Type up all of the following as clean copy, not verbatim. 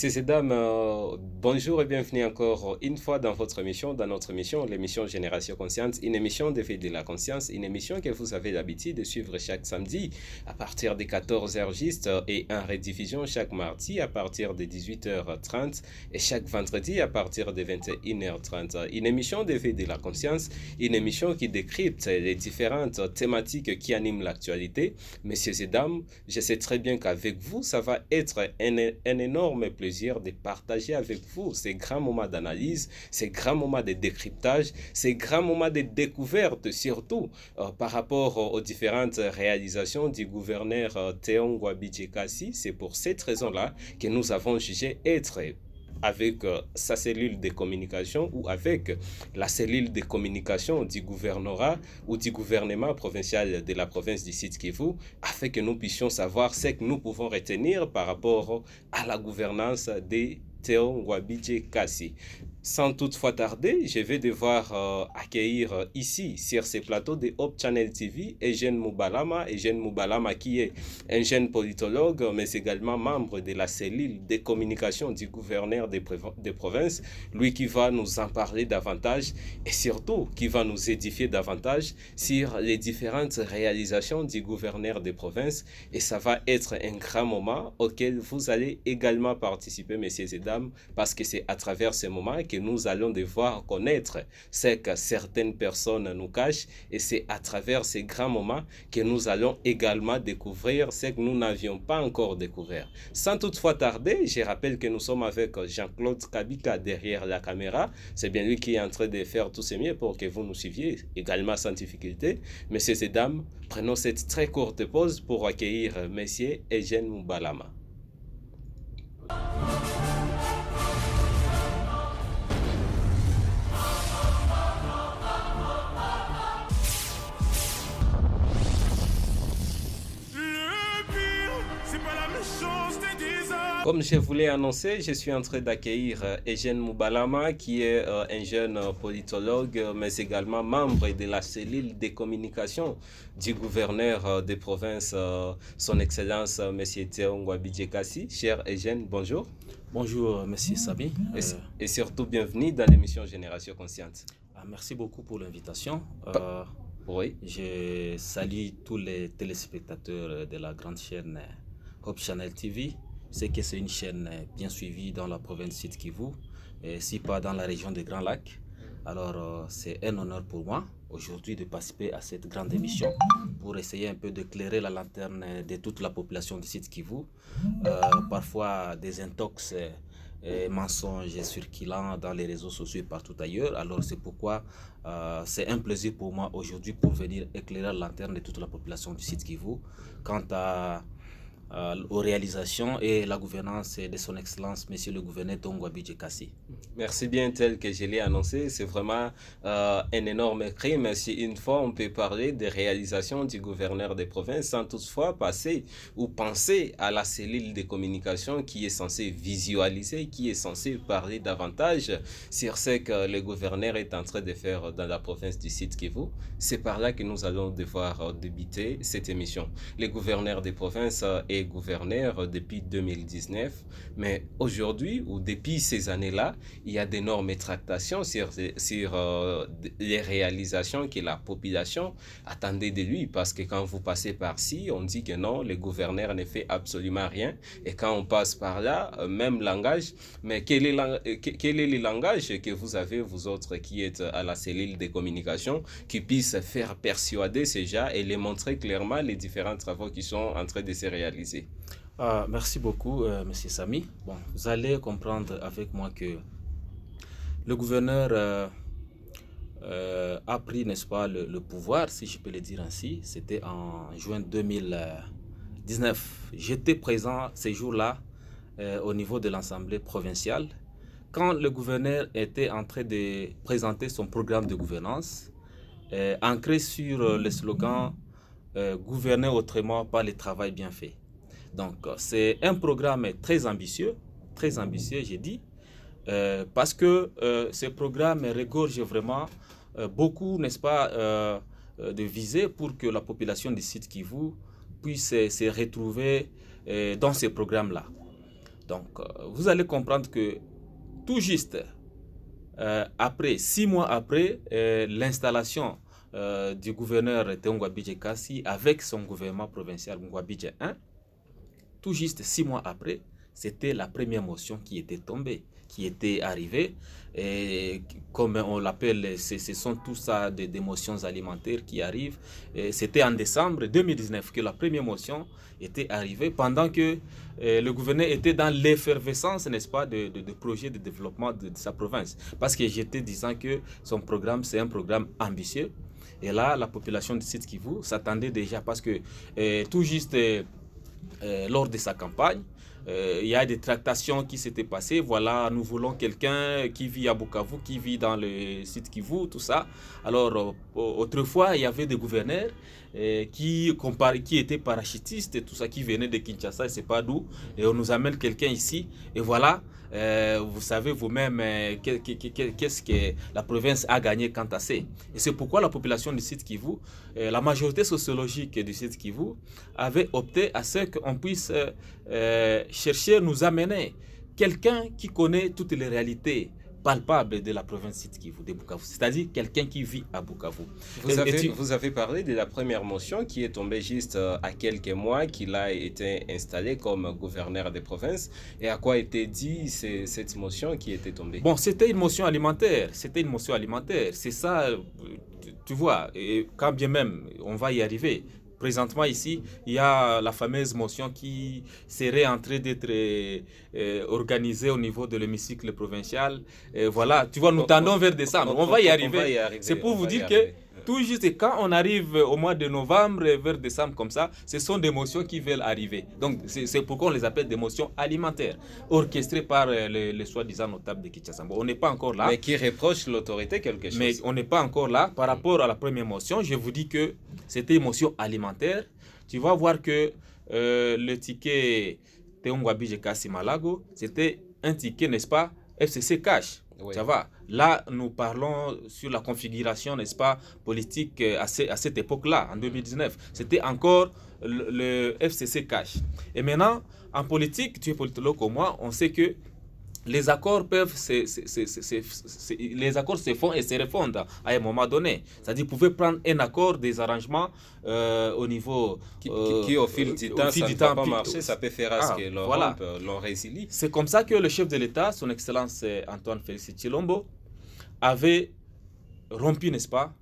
Messieurs et dames, bonjour et bienvenue encore une fois dans votre émission, dans notre émission, l'émission Génération Consciente, une émission d'éveil de la conscience, une émission que vous avez l'habitude de suivre chaque samedi à partir de 14h juste et en rediffusion chaque mardi à partir de 18h30 et chaque vendredi à partir de 21h30. Une émission d'éveil de la conscience, une émission qui décrypte les différentes thématiques qui animent l'actualité. Messieurs et dames, je sais très bien qu'avec vous, ça va être un énorme plaisir de partager avec vous ces grands moments d'analyse, ces grands moments de décryptage, ces grands moments de découverte surtout par rapport aux différentes réalisations du gouverneur Théon Ngwabi Kassi. C'est pour cette raison-là que nous avons jugé être avec sa cellule de communication ou avec la cellule de communication du gouvernorat ou du gouvernement provincial de la province du Sud Kivu, afin que nous puissions savoir ce que nous pouvons retenir par rapport à la gouvernance des Théon Ngwabi Kassi. Sans toutefois tarder, je vais devoir accueillir ici, sur ces plateaux de Hope Channel TV, Eugène Moubalama. Eugène Moubalama qui est un jeune politologue, mais également membre de la cellule de communication du gouverneur des provinces. Lui qui va nous en parler davantage et surtout qui va nous édifier davantage sur les différentes réalisations du gouverneur des provinces. Et ça va être un grand moment auquel vous allez également participer, messieurs et dames, parce que c'est à travers ce moment que nous allons devoir connaître ce que certaines personnes nous cachent, et c'est à travers ces grands moments que nous allons également découvrir ce que nous n'avions pas encore découvert. Sans toutefois tarder, je rappelle que nous sommes avec Jean-Claude Kabika derrière la caméra. C'est bien lui qui est en train de faire tout ce mieux pour que vous nous suiviez également sans difficulté. Messieurs et dames, prenons cette très courte pause pour accueillir Monsieur Eugène Moubalama. Comme je vous l'ai annoncé, je suis en train d'accueillir Eugène Moubalama, qui est un jeune politologue, mais également membre de la cellule de communication du gouverneur des provinces, son Excellence, M. Théon Ngwabi Kassi. Cher Eugène, bonjour. Bonjour, M. Sami. Et surtout, bienvenue dans l'émission Génération Consciente. Merci beaucoup pour l'invitation. Oui. Je salue tous les téléspectateurs de la grande chaîne Hope Channel TV. C'est que c'est une chaîne bien suivie dans la province Sud Kivu, et si pas dans la région des Grands Lacs. Alors c'est un honneur pour moi aujourd'hui de participer à cette grande émission pour essayer un peu d'éclairer la lanterne de toute la population du Sud Kivu. Parfois des intox et mensonges circulant dans les réseaux sociaux et partout ailleurs. Alors c'est pourquoi c'est un plaisir pour moi aujourd'hui pour venir éclairer la lanterne de toute la population du Sud Kivu quant aux réalisations et la gouvernance de son Excellence, Monsieur le gouverneur Théon Ngwabi Kassi. Merci bien, tel que je l'ai annoncé. C'est vraiment un énorme crime si une fois on peut parler des réalisations du gouverneur des provinces sans toutefois passer ou penser à la cellule de communication qui est censée visualiser, qui est censée parler davantage sur ce que le gouverneur est en train de faire dans la province du Sud Kivu. C'est par là que nous allons devoir débuter cette émission. Le gouverneur des provinces est gouverneur depuis 2019, mais aujourd'hui ou depuis ces années-là, il y a d'énormes tractations sur les réalisations que la population attendait de lui, parce que quand vous passez par-ci, on dit que non, le gouverneur ne fait absolument rien, et quand on passe par là, même langage. Mais quel est le langage que vous avez, vous autres qui êtes à la cellule de communication, qui puisse faire persuader ces gens et les montrer clairement les différents travaux qui sont en train de se réaliser? Merci beaucoup, M. Sami. Bon, vous allez comprendre avec moi que le gouverneur a pris, n'est-ce pas, le pouvoir, si je peux le dire ainsi. C'était en juin 2019. J'étais présent ces jours-là au niveau de l'Assemblée provinciale quand le gouverneur était en train de présenter son programme de gouvernance ancré sur le slogan gouverner autrement par le travail bien fait. Donc, c'est un programme très ambitieux, j'ai dit, parce que ce programme regorge vraiment beaucoup, n'est-ce pas, de visées pour que la population du Sud Kivu puisse se retrouver dans ce programme-là. Donc, vous allez comprendre que tout juste après, 6 mois après l'installation du gouverneur Ngouabidje Kassi avec son gouvernement provincial Ngouabidje 1, tout juste 6 mois après, c'était la première motion qui était tombée, qui était arrivée. Et comme on l'appelle, ce sont tout ça des motions alimentaires qui arrivent. C'était en décembre 2019 que la première motion était arrivée, pendant que le gouverneur était dans l'effervescence, n'est-ce pas, de projet de développement de sa province. Parce que j'étais disant que son programme, c'est un programme ambitieux. Et là, la population du Sud Kivu s'attendait déjà, parce que tout juste lors de sa campagne, il y a des tractations qui s'étaient passées. Voilà, nous voulons quelqu'un qui vit à Bukavu, qui vit dans le Sud Kivu, tout ça. Alors, autrefois, il y avait des gouverneurs qui étaient parachutistes et tout ça, qui venaient de Kinshasa, et c'est pas d'où. Et on nous amène quelqu'un ici. Et voilà, vous savez vous-même qu'est-ce que la province a gagné quant à ça. Et c'est pourquoi la population du Sud Kivu, la majorité sociologique du Sud Kivu, avait opté à ce qu'on puisse chercher, nous amener quelqu'un qui connaît toutes les réalités palpables de la province Sud Kivu, de Bukavu, c'est-à-dire quelqu'un qui vit à Bukavu. Vous avez parlé de la première motion qui est tombée juste à quelques mois qu'il a été installé comme gouverneur des provinces. Et à quoi était dit cette motion qui était tombée? Bon, c'était une motion alimentaire. C'était une motion alimentaire. C'est ça, tu vois, et quand bien même on va y arriver. Présentement ici, il y a la fameuse motion qui serait en train d'être organisée au niveau de l'hémicycle provincial. Voilà, tu vois, nous tendons vers décembre. On va y arriver. C'est pour vous dire que tout juste quand on arrive au mois de novembre, vers décembre comme ça, ce sont des motions qui veulent arriver. Donc c'est pourquoi on les appelle des motions alimentaires, orchestrées par les soi-disant notables de Kinshasa. Bon, on n'est pas encore là. Mais qui reproche l'autorité quelque chose. Mais on n'est pas encore là. Par rapport à la première motion, je vous dis que c'était une motion alimentaire. Tu vas voir que le ticket Ngouabidje Kassi Malago, c'était un ticket, n'est-ce pas, FCC cash. Oui. Ça va. Là, nous parlons sur la configuration, n'est-ce pas, politique à cette époque-là, en 2019. C'était encore le FCC cash. Et maintenant, en politique, tu es politologue comme moi, on sait que les accords les accords se font et se refondent à un moment donné. C'est-à-dire, vous pouvez prendre un accord, des arrangements au niveau qui au fil du temps, ça ne va pas marcher, ça peut faire à ce que l'on résilie. C'est comme ça que le chef de l'État, son Excellence Antoine Félix Tshilombo, avait rompu, n'est-ce pas,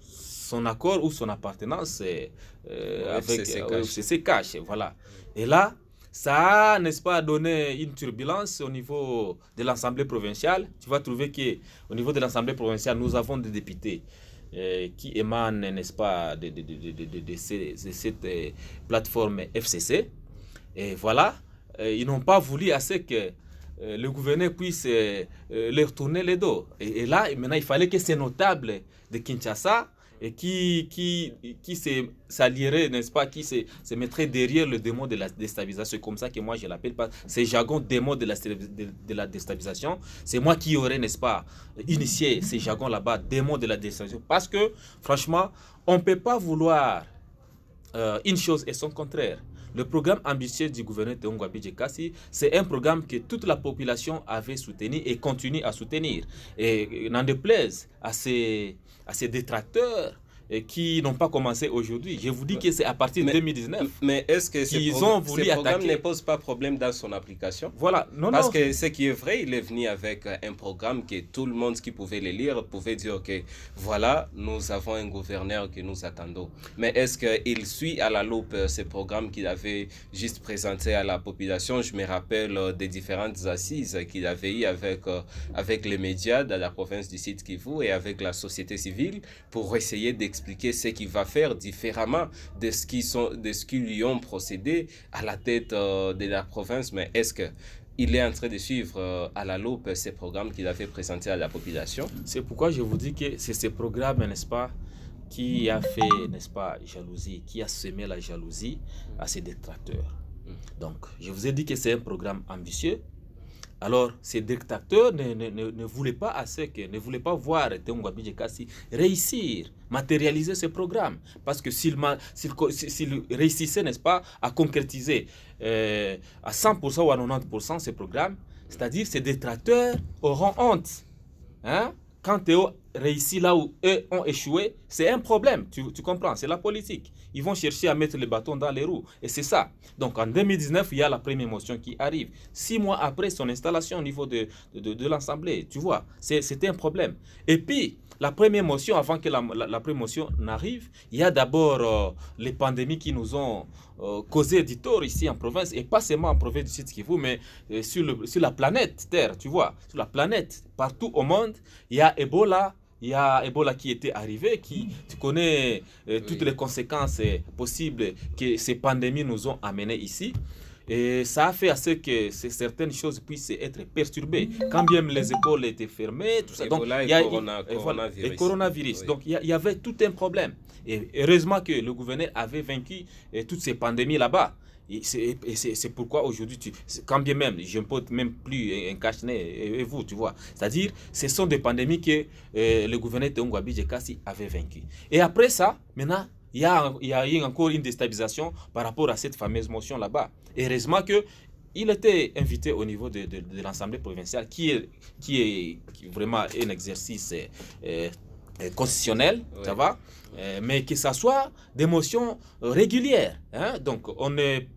son accord ou son appartenance avec FCC cash. Voilà. Et là, ça a, n'est-ce pas, donné une turbulence au niveau de l'Assemblée provinciale. Tu vas trouver qu'au niveau de l'Assemblée provinciale, nous avons des députés qui émanent, n'est-ce pas, de cette plateforme FCC. Et voilà, ils n'ont pas voulu assez que le gouverneur puisse leur tourner le dos. Et là, maintenant, il fallait que ces notables de Kinshasa qui s'allierait, n'est-ce pas, qui se mettrait derrière le démon de la déstabilisation. C'est comme ça que moi je l'appelle, pas ces jargons démon de la déstabilisation. C'est moi qui aurais, n'est-ce pas, initié ces jargons là-bas, démon de la déstabilisation. Parce que, franchement, on ne peut pas vouloir une chose et son contraire. Le programme ambitieux du gouverneur Ngouabidje Kassi, c'est un programme que toute la population avait soutenu et continue à soutenir. Et n'en déplaise à ces détracteurs qui n'ont pas commencé aujourd'hui. Je vous dis que c'est à partir de 2019. Mais est-ce que ce programme ne pose pas problème dans son application? Voilà. Parce que ce qui est vrai, il est venu avec un programme que tout le monde qui pouvait le lire pouvait dire que voilà, nous avons un gouverneur que nous attendons. Mais est-ce qu'il suit à la loupe ce programme qu'il avait juste présenté à la population? Je me rappelle des différentes assises qu'il avait eues avec les médias de la province du Sud Kivu et avec la société civile pour essayer d'expliquer ce qu'il va faire différemment de ce qu'ils lui ont procédé à la tête de la province. Mais est-ce qu'il est en train de suivre à la loupe ces programmes qu'il avait présentés à la population? C'est pourquoi je vous dis que c'est ce programme, n'est-ce pas, qui a fait, n'est-ce pas, jalousie, qui a semé la jalousie à ses détracteurs. Donc, je vous ai dit que c'est un programme ambitieux Alors, ces dictateurs ne voulaient pas ne voulaient pas voir Théo Ngouabi Kassi réussir, matérialiser ce programme. Parce que s'il réussissait, n'est-ce pas, à concrétiser à 100% ou à 90% ce programme, c'est-à-dire ces détracteurs auront honte. Hein? Quand Théo réussit là où eux ont échoué, c'est un problème, tu comprends, c'est la politique. Ils vont chercher à mettre les bâtons dans les roues, et c'est ça. Donc en 2019, il y a la première motion qui arrive. 6 mois après son installation au niveau de l'Assemblée, tu vois, c'était un problème. Et puis, la première motion, avant que la première motion n'arrive, il y a d'abord les pandémies qui nous ont causé du tort ici en province, et pas seulement en province du Sud Kivu, mais sur la planète Terre, tu vois, sur la planète, partout au monde, il y a Ebola. Il y a Ebola qui était arrivé, tu connais toutes les conséquences possibles que ces pandémies nous ont amenées ici. Et ça a fait à ce que certaines choses puissent être perturbées. Quand bien les écoles étaient fermées, tout ça. Ebola donc, et coronavirus. Et coronavirus. Oui. Donc, il y avait tout un problème. Et heureusement que le gouverneur avait vaincu toutes ces pandémies là-bas. Et c'est pourquoi aujourd'hui, quand bien même, je ne porte même plus un cache-nez, et vous, tu vois. C'est-à-dire, ce sont des pandémies que le gouverneur Théo Ngouabi Kassi avait vaincues. Et après ça, maintenant, il y a eu encore une déstabilisation par rapport à cette fameuse motion là-bas. Et heureusement qu'il était invité au niveau de l'Assemblée provinciale, qui est vraiment un exercice constitutionnel, ouais. Ça va, mais que ça soit des motions régulières. Hein? Donc, on n'est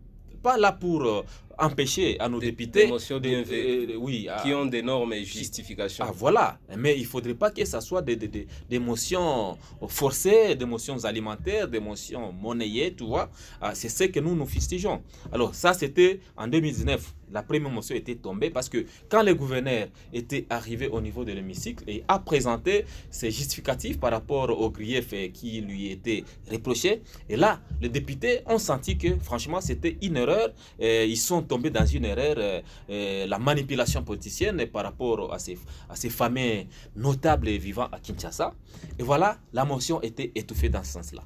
pas là pour empêcher à nos députés des motions qui ont des normes et justifications. Voilà, mais il ne faudrait pas que ce soit des motions forcées, des motions alimentaires, des motions monnayées, tu vois. C'est ce que nous fustigeons. Alors ça, c'était en 2019. La première motion était tombée parce que quand le gouverneur était arrivé au niveau de l'hémicycle et a présenté ses justificatifs par rapport aux griefs qui lui étaient reprochés, et là, les députés ont senti que franchement, c'était une erreur. Ils sont tombés dans une erreur, la manipulation politicienne par rapport à ces fameux notables vivant à Kinshasa. Et voilà, la motion était étouffée dans ce sens-là.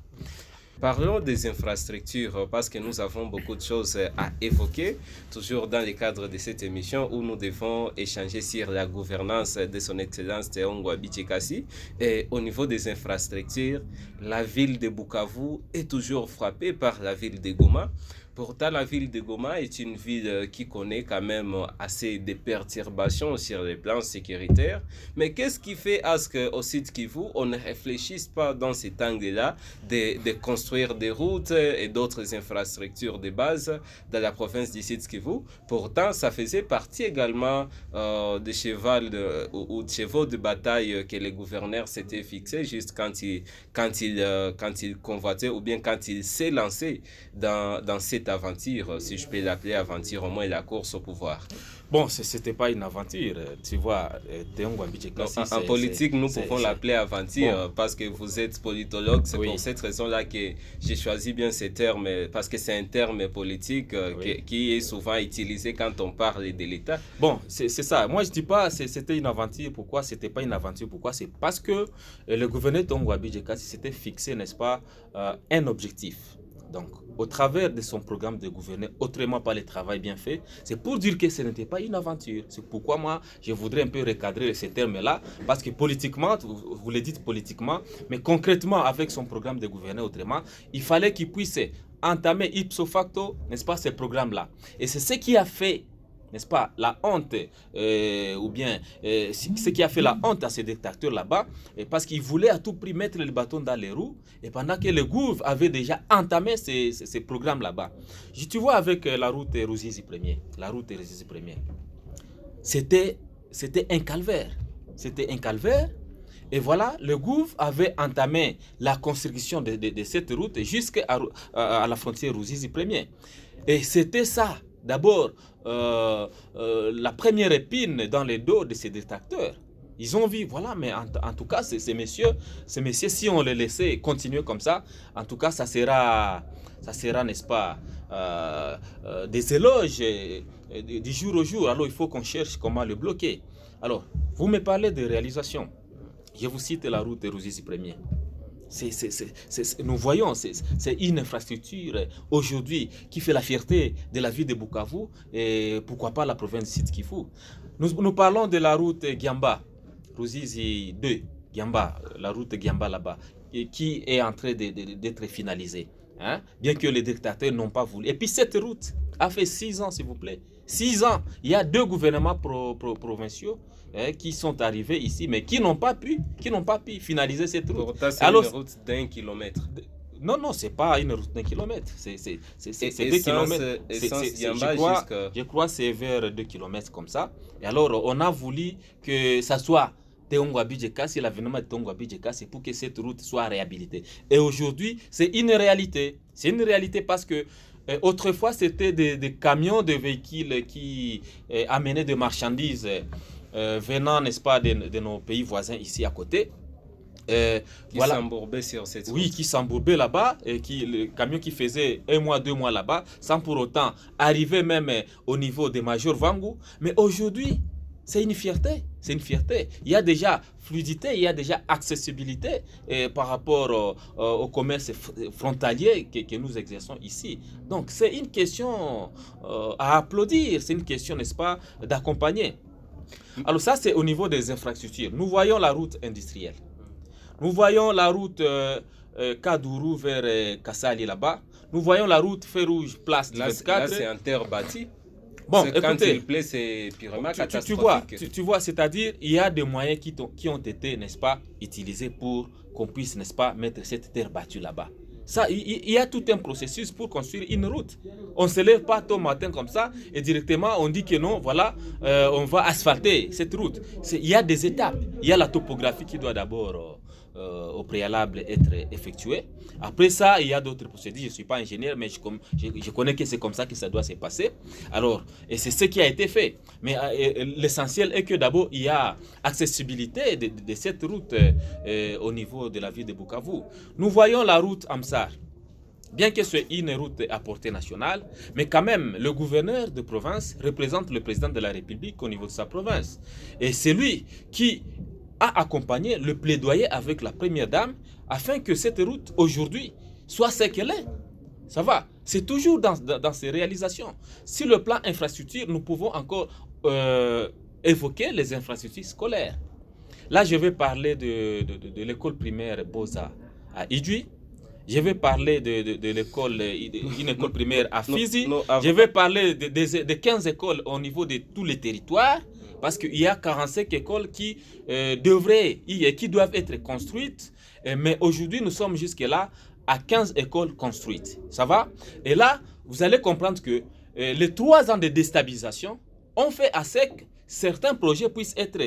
Parlons des infrastructures parce que nous avons beaucoup de choses à évoquer, toujours dans le cadre de cette émission où nous devons échanger sur la gouvernance de son Excellence Théo Ngouabi Kassi. Et au niveau des infrastructures, la ville de Bukavu est toujours frappée par la ville de Goma. Pourtant, la ville de Goma est une ville qui connaît quand même assez de perturbations sur les plans sécuritaires. Mais qu'est-ce qui fait à ce qu'au Sud Kivu, on ne réfléchisse pas dans cet angle-là de construire des routes et d'autres infrastructures de base dans la province du Sud Kivu? Pourtant, ça faisait partie également des chevaux de bataille que les gouverneurs s'étaient fixés juste quand il convoitait ou bien quand il s'est lancé dans cette aventure, si je peux l'appeler aventure, au moins la course au pouvoir. Bon, c'était pas une aventure, tu vois, Théo Ngouabi Kassi. En politique, nous pouvons l'appeler aventure parce que vous êtes politologue. C'est pour cette raison-là que j'ai choisi bien ce terme, parce que c'est un terme politique qui est souvent utilisé quand on parle de l'État. Bon, c'est ça. Moi, je dis pas c'était une aventure. Pourquoi c'était pas une aventure? Pourquoi? C'est parce que le gouverneur Théo Ngouabi Kassi s'était fixé, n'est-ce pas, un objectif. Donc, au travers de son programme de gouverner, autrement par le travail bien fait, c'est pour dire que ce n'était pas une aventure. C'est pourquoi moi, je voudrais un peu recadrer ces termes-là, parce que politiquement, vous le dites politiquement, mais concrètement, avec son programme de gouverner autrement, il fallait qu'il puisse entamer ipso facto, n'est-ce pas, ces programmes-là. Et c'est ce qui a fait, n'est-ce pas, la honte, ou bien ce qui a fait la honte à ces dictateurs là-bas, parce qu'ils voulaient à tout prix mettre le bâton dans les roues, et pendant que le gouvernement avait déjà entamé ces programmes là-bas. Tu vois, avec la route Ruzizi 1er, c'était un calvaire. C'était un calvaire. Et voilà, le gouvernement avait entamé la construction de cette route jusqu'à la frontière Ruzizi 1er. Et c'était ça. D'abord, la première épine dans les dos de ces détracteurs. Ils ont vu, voilà, mais en tout cas, ces messieurs, si on les laissait continuer comme ça, en tout cas, ça sera, n'est-ce pas, des éloges du jour au jour. Alors, il faut qu'on cherche comment le bloquer. Alors, vous me parlez de réalisation. Je vous cite la route de Ruzizi 1er. Nous voyons, c'est une infrastructure aujourd'hui qui fait la fierté de la ville de Bukavu et pourquoi pas la province Sud Kivu. Nous parlons de la route Giamba, Ruzizi 2, Giamba, la route Giamba là-bas, qui est en train d'être finalisée. Hein? Bien que les dictateurs n'ont pas voulu. Et puis cette route a fait 6 ans, s'il vous plaît. 6 ans. Il y a 2 gouvernements provinciaux qui sont arrivés ici, mais qui n'ont pas pu finaliser cette route. Pourtant, c'est une route d'1 kilomètre. Non, c'est pas une route d'1 kilomètre. C'est 2 kilomètres. Je crois que c'est vers 2 kilomètres comme ça. Et alors, on a voulu que ça soit Teongwa-Bijekasi, l'avènement de Teongwa-Bijekasi pour que cette route soit réhabilitée. Et aujourd'hui, c'est une réalité. C'est une réalité parce que autrefois, c'était des camions, des véhicules qui amenaient des marchandises venant, n'est-ce pas, de nos pays voisins ici à côté. Qui s'embourbaient sur cette route. Oui, qui s'embourbaient là-bas, et le camion qui faisait 1 mois, 2 mois là-bas, sans pour autant arriver même au niveau des Major Vangu. Mais aujourd'hui, c'est une fierté. C'est une fierté. Il y a déjà fluidité, il y a déjà accessibilité par rapport au commerce frontalier que nous exerçons ici. Donc, c'est une question à applaudir. C'est une question, n'est-ce pas, d'accompagner. Alors ça, c'est au niveau des infrastructures. Nous voyons la route industrielle. Nous voyons la route Kadourou vers Kassali là-bas. Nous voyons la route Feu-Rouge, place 24. Là, c'est en terre bâtie. Bon, quand il plaît, c'est purement catastrophique. Tu vois, c'est-à-dire, il y a des moyens qui ont été, n'est-ce pas, utilisés pour qu'on puisse, n'est-ce pas, mettre cette terre battue là-bas. Ça, il y a tout un processus pour construire une route. On ne se lève pas tôt matin comme ça et directement on dit que non, voilà, on va asphalter cette route. Il y a des étapes. Il y a la topographie qui doit d'abord au préalable être effectuée. Après ça, il y a d'autres procédures. Je ne suis pas ingénieur, mais je connais que c'est comme ça que ça doit se passer. Alors, et c'est ce qui a été fait. Mais l'essentiel est que d'abord, il y a accessibilité de cette route au niveau de la ville de Bukavu. Nous voyons la route Amsar. Bien que ce soit une route à portée nationale, mais quand même, le gouverneur de province représente le président de la République au niveau de sa province. Et c'est lui qui a accompagné le plaidoyer avec la première dame afin que cette route aujourd'hui soit ce qu'elle est. Ça va. C'est toujours dans ces réalisations. Sur le plan infrastructure, nous pouvons encore évoquer les infrastructures scolaires. Là, je vais parler de l'école primaire Boza à Idjouy. Je vais parler de l'école, une école primaire à Fizi. Je vais parler de 15 écoles au niveau de tous les territoires. Parce qu'il y a 45 écoles qui doivent être construites. Mais aujourd'hui, nous sommes jusque-là à 15 écoles construites. Ça va? Et là, vous allez comprendre que les 3 ans de déstabilisation ont fait à ce que certains projets puissent être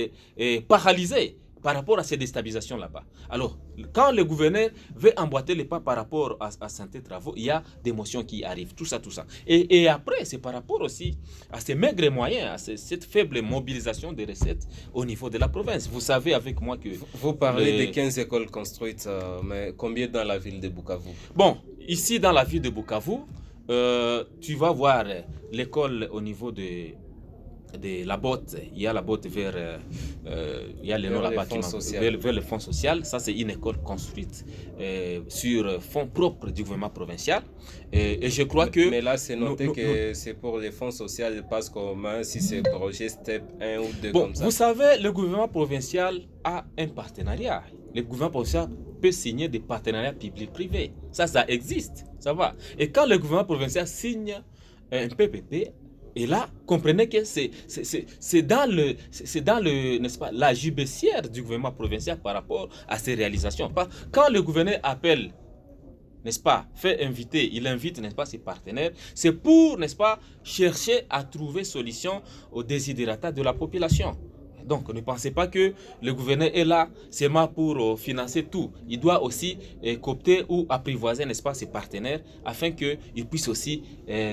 paralysés par rapport à ces déstabilisations là-bas. Alors, quand le gouverneur veut emboîter les pas par rapport à certains travaux, il y a des motions qui arrivent, tout ça. Et après, c'est par rapport aussi à ces maigres moyens, à cette faible mobilisation des recettes au niveau de la province. Vous savez avec moi que... Vous parlez des 15 écoles construites, mais combien dans la ville de Bukavu? Bon, ici dans la ville de Bukavu, tu vas voir l'école au niveau de la botte, il y a la botte vers il y a le nom là-bas vers le fonds social. Ça, c'est une école construite sur fonds propres du gouvernement provincial. Et je crois que... Mais là, c'est noté que c'est pour les fonds sociaux, parce que si c'est projet STEP 1 ou 2 comme ça. Vous savez, le gouvernement provincial a un partenariat. Le gouvernement provincial peut signer des partenariats publics-privés. Ça existe, ça va. Et quand le gouvernement provincial signe un PPP, et là, comprenez que c'est dans le n'est-ce pas, la jubessière du gouvernement provincial par rapport à ces réalisations. Quand le gouverneur appelle, n'est-ce pas, il invite, n'est-ce pas, ses partenaires, c'est pour, n'est-ce pas, chercher à trouver solution aux desiderata de la population. Donc, ne pensez pas que le gouverneur est là seulement pour financer tout. Il doit aussi coopter ou apprivoiser, n'est-ce pas, ses partenaires afin qu'il puisse aussi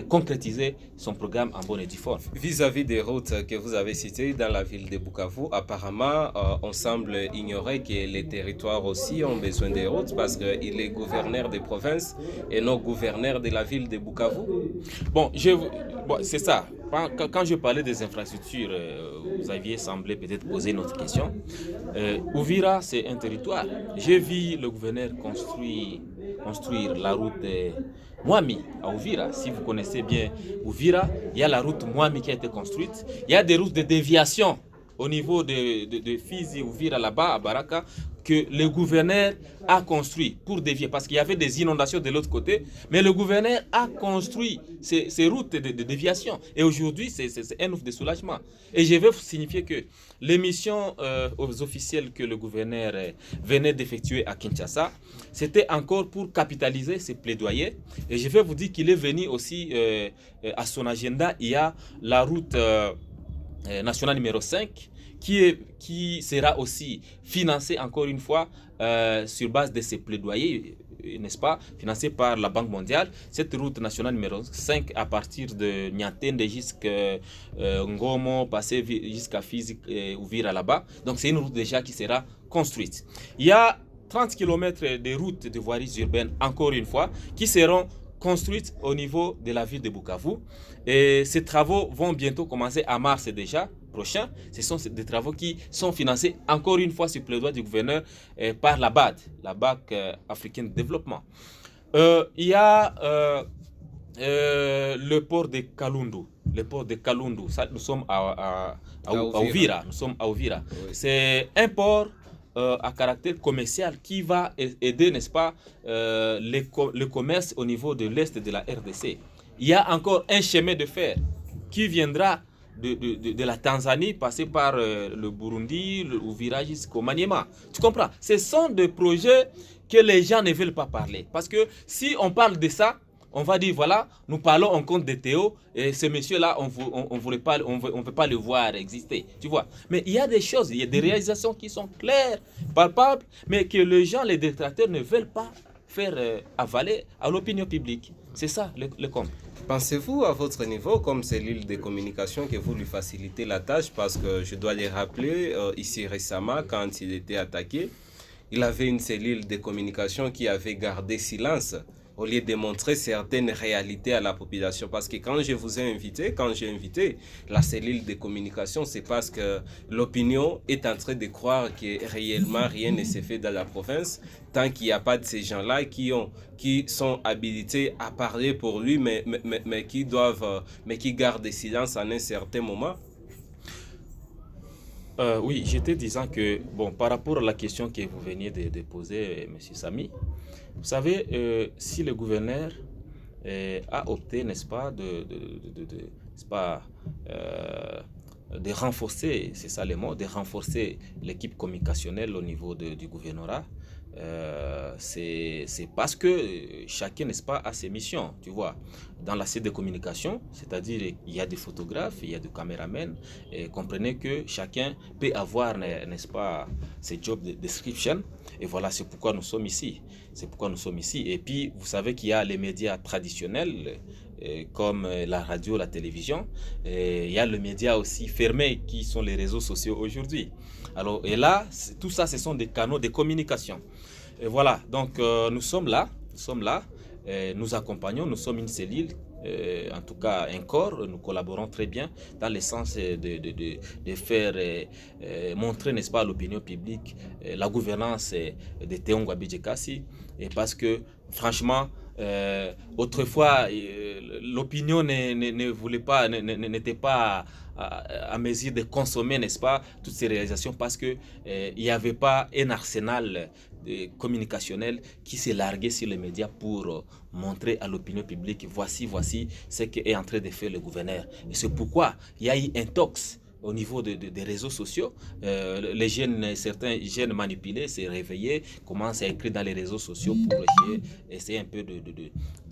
concrétiser son programme en bonne et due forme. Vis-à-vis des routes que vous avez citées dans la ville de Bukavu, apparemment, on semble ignorer que les territoires aussi ont besoin des routes parce qu'il est gouverneur des provinces et non gouverneur de la ville de Bukavu. Bon, c'est ça. Quand je parlais des infrastructures, vous aviez semblé peut-être poser une autre question. Ouvira, c'est un territoire. J'ai vu le gouverneur construire la route Mwami à Uvira. Si vous connaissez bien Uvira, il y a la route Mwami qui a été construite. Il y a des routes de déviation au niveau de Fizi, Uvira, là-bas, à Baraka, que le gouverneur a construit pour dévier, parce qu'il y avait des inondations de l'autre côté, mais le gouverneur a construit ces routes de déviation. Et aujourd'hui, c'est un ouf de soulagement. Et je vais vous signifier que les missions officielles que le gouverneur venait d'effectuer à Kinshasa, c'était encore pour capitaliser ses plaidoyers. Et je vais vous dire qu'il est venu aussi à son agenda, il y a la route nationale numéro 5, qui sera aussi financé encore une fois sur base de ces plaidoyers, n'est-ce pas, financé par la Banque mondiale. Cette route nationale numéro 5 à partir de Niantende jusqu'à Ngomo, passer jusqu'à Fizi et Uvira là-bas. Donc c'est une route déjà qui sera construite. Il y a 30 km de routes de voiries urbaines, encore une fois, qui seront construites au niveau de la ville de Bukavu. Et ces travaux vont bientôt commencer à mars déjà prochain. Ce sont des travaux qui sont financés encore une fois sur plaidoyer du gouverneur par la BAD, la Banque africaine de développement. Il y a le port de Kalundu. Le port de Kalundu, ça, nous sommes à Uvira. Nous sommes à Uvira. Oui. C'est un port à caractère commercial qui va aider, n'est-ce pas, le commerce au niveau de l'est de la RDC. Il y a encore un chemin de fer qui viendra de la Tanzanie, passer par le Burundi, le Uvira jusqu'au Maniema. Tu comprends? Ce sont des projets que les gens ne veulent pas parler. Parce que si on parle de ça, on va dire, voilà, nous parlons en compte de Théo, et ce monsieur-là, on ne veut pas le voir exister. Tu vois? Mais il y a des choses, il y a des réalisations qui sont claires, palpables, mais que les gens, les détracteurs, ne veulent pas faire avaler à l'opinion publique. C'est ça le compte. Pensez-vous à votre niveau, comme cellule de communication, que vous lui facilitez la tâche? Parce que je dois les rappeler, ici récemment, quand il était attaqué, il avait une cellule de communication qui avait gardé silence au lieu de montrer certaines réalités à la population. Parce que quand je vous ai invité, quand j'ai invité la cellule de communication, c'est parce que l'opinion est en train de croire que réellement rien ne se fait dans la province, tant qu'il n'y a pas de ces gens-là qui sont habilités à parler pour lui, mais qui gardent le silence en un certain moment. Oui, j'étais disant que, bon, par rapport à la question que vous veniez de poser, M. Samy, vous savez, si le gouverneur a opté, n'est-ce pas, de renforcer, c'est ça le mot, de renforcer l'équipe communicationnelle au niveau du gouvernorat, c'est parce que chacun, n'est-ce pas, a ses missions, tu vois. Dans la site de communication, c'est-à-dire il y a des photographes, il y a des caméramans, et comprenez que chacun peut avoir, n'est-ce pas, ses job description, et voilà, c'est pourquoi nous sommes ici. C'est pourquoi nous sommes ici. Et puis, vous savez qu'il y a les médias traditionnels, comme la radio, la télévision, et il y a le média aussi fermé qui sont les réseaux sociaux aujourd'hui. Alors, et là, tout ça, ce sont des canaux de communication. Et voilà, donc nous sommes là, nous accompagnons, nous sommes une cellule, en tout cas un corps, nous collaborons très bien dans le sens de faire montrer, n'est-ce pas, à l'opinion publique la gouvernance de Théo Ngouabi Kassi, et parce que franchement, autrefois, l'opinion ne voulait pas, n'était pas à mesure de consommer, n'est-ce pas, toutes ces réalisations, parce que il n'y avait pas un arsenal communicationnel qui s'est largué sur les médias pour montrer à l'opinion publique voici ce qu'est en train de faire le gouverneur. Et c'est pourquoi il y a eu un tox au niveau des réseaux sociaux. Les jeunes, certains jeunes manipulés s'est réveillés, commencent à écrire dans les réseaux sociaux pour essayer un peu de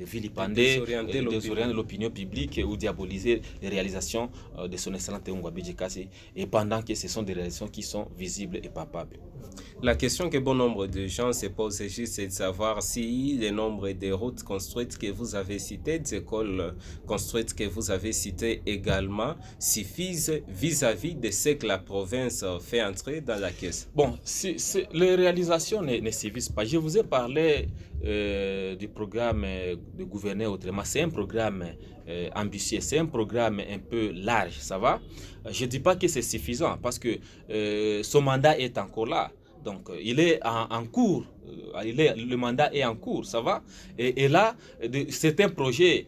vilipender, de désorienter l'opinion publique ou diaboliser les réalisations de son excellent Théo Ngouabi Kassi, et pendant que ce sont des réalisations qui sont visibles et palpables. La question que bon nombre de gens se posent juste, c'est de savoir si le nombre de routes construites que vous avez citées, des écoles construites que vous avez citées également, suffisent vis-à-vis de ce que la province fait entrer dans la caisse. Bon, les réalisations ne suffisent pas. Je vous ai parlé du programme de gouverner autrement. C'est un programme ambitieux, c'est un programme un peu large, ça va. Je ne dis pas que c'est suffisant parce que son mandat est encore là. Donc, il est en cours le mandat est en cours, ça va. Et là, certains projets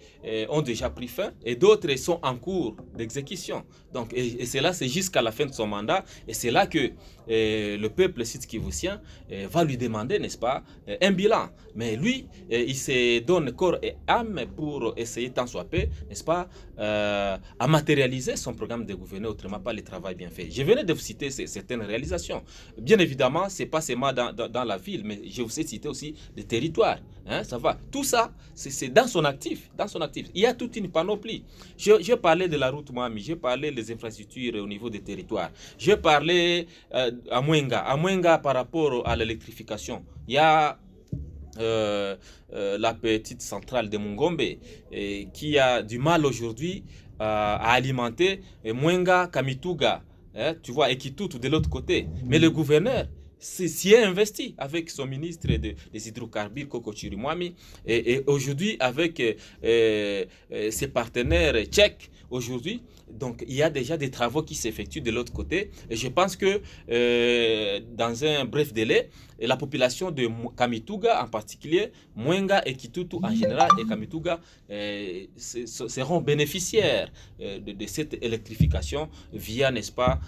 ont déjà pris fin et d'autres sont en cours d'exécution. Donc, et c'est là, c'est jusqu'à la fin de son mandat. Et c'est là que le peuple sud-kivutien va lui demander, n'est-ce pas, un bilan. Mais lui, il se donne corps et âme pour essayer tant soit peu, n'est-ce pas, à matérialiser son programme de gouverner, autrement pas le travail bien fait. Je venais de vous citer certaines réalisations. Bien évidemment, ce n'est pas seulement dans la ville, mais je vous ai cité aussi des territoires. Hein, ça va. Tout ça, c'est dans son actif. Dans son actif. Il y a toute une panoplie. Je parlais de la route Moami, je parlais des infrastructures au niveau des territoires. Je parlais à Mwenga. À Mwenga, par rapport à l'électrification, il y a la petite centrale de Mungombe qui a du mal aujourd'hui à alimenter Mwenga, Kamituga, hein, tu vois, et Kitutu de l'autre côté. Mais le gouverneur s'y est investi avec son ministre des hydrocarbures, Koko Chirimwami, et aujourd'hui avec ses partenaires tchèques. Aujourd'hui, donc il y a déjà des travaux qui s'effectuent de l'autre côté. Et je pense que dans un bref délai, la population de Kamituga en particulier, Mwenga et Kitutu en général, et Kamituga seront bénéficiaires de cette électrification via, n'est-ce pas,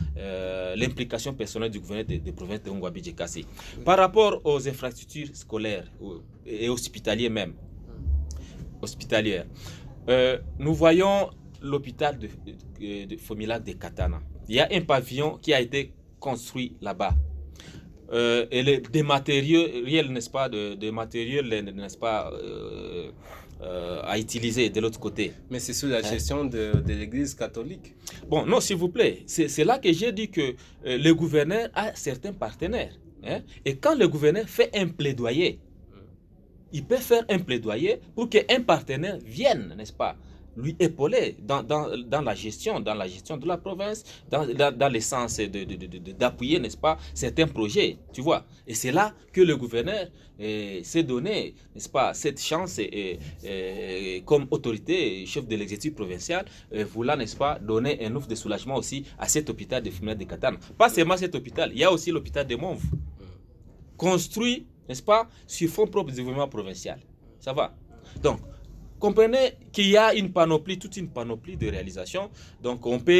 l'implication personnelle du gouverneur des provinces de Ngouabi-Djekassi. Par rapport aux infrastructures scolaires et hospitalières même, nous voyons l'hôpital de Fomilac de Katana. Il y a un pavillon qui a été construit là-bas. Et des matériels, n'est-ce pas, n'est-ce pas, à utiliser de l'autre côté. Mais c'est sous la gestion de l'Église catholique. Bon, non, s'il vous plaît. C'est là que j'ai dit que le gouverneur a certains partenaires. Hein, et quand le gouverneur fait un plaidoyer, il peut faire un plaidoyer pour qu'un partenaire vienne, n'est-ce pas, lui épauler dans la gestion de la province, dans le sens d'appuyer, n'est-ce pas, certains projets, tu vois. Et c'est là que le gouverneur s'est donné, n'est-ce pas, cette chance comme autorité, chef de l'exécutif provincial, voulant, n'est-ce pas, donner un offre de soulagement aussi à cet hôpital de Fomilac de Katana. Pas seulement cet hôpital, il y a aussi l'hôpital de Monve, construit, n'est-ce pas, sur fonds propres du gouvernement provincial. Ça va. Donc, comprenez qu'il y a une panoplie, toute une panoplie de réalisations. Donc, on peut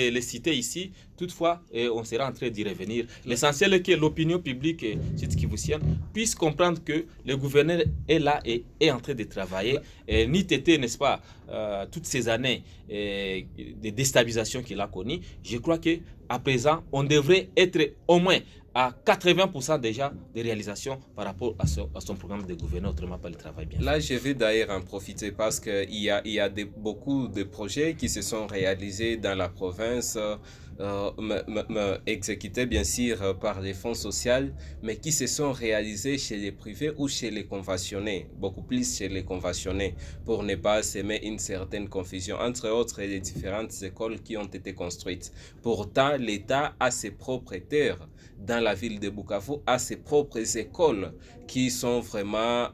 les citer ici. Toutefois, on sera en train d'y revenir. L'essentiel est que l'opinion publique sud-kivusienne puisse comprendre que le gouverneur est là et est en train de travailler. Ni tété, n'est-ce pas, toutes ces années de déstabilisation qu'il a connues. Je crois qu'à présent, on devrait être au moins à 80% déjà de réalisations par rapport à son programme de gouverneur, autrement pas le travail bien. Là, je vais d'ailleurs en profiter parce qu'il y a beaucoup de projets qui se sont réalisés dans la province, exécutés bien sûr par les fonds sociaux, mais qui se sont réalisés chez les privés ou chez les conventionnés, beaucoup plus chez les conventionnés, pour ne pas s'aimer une certaine confusion, entre autres les différentes écoles qui ont été construites. Pourtant, l'État a ses propres terres dans la ville de Bukavu, a ses propres écoles qui sont vraiment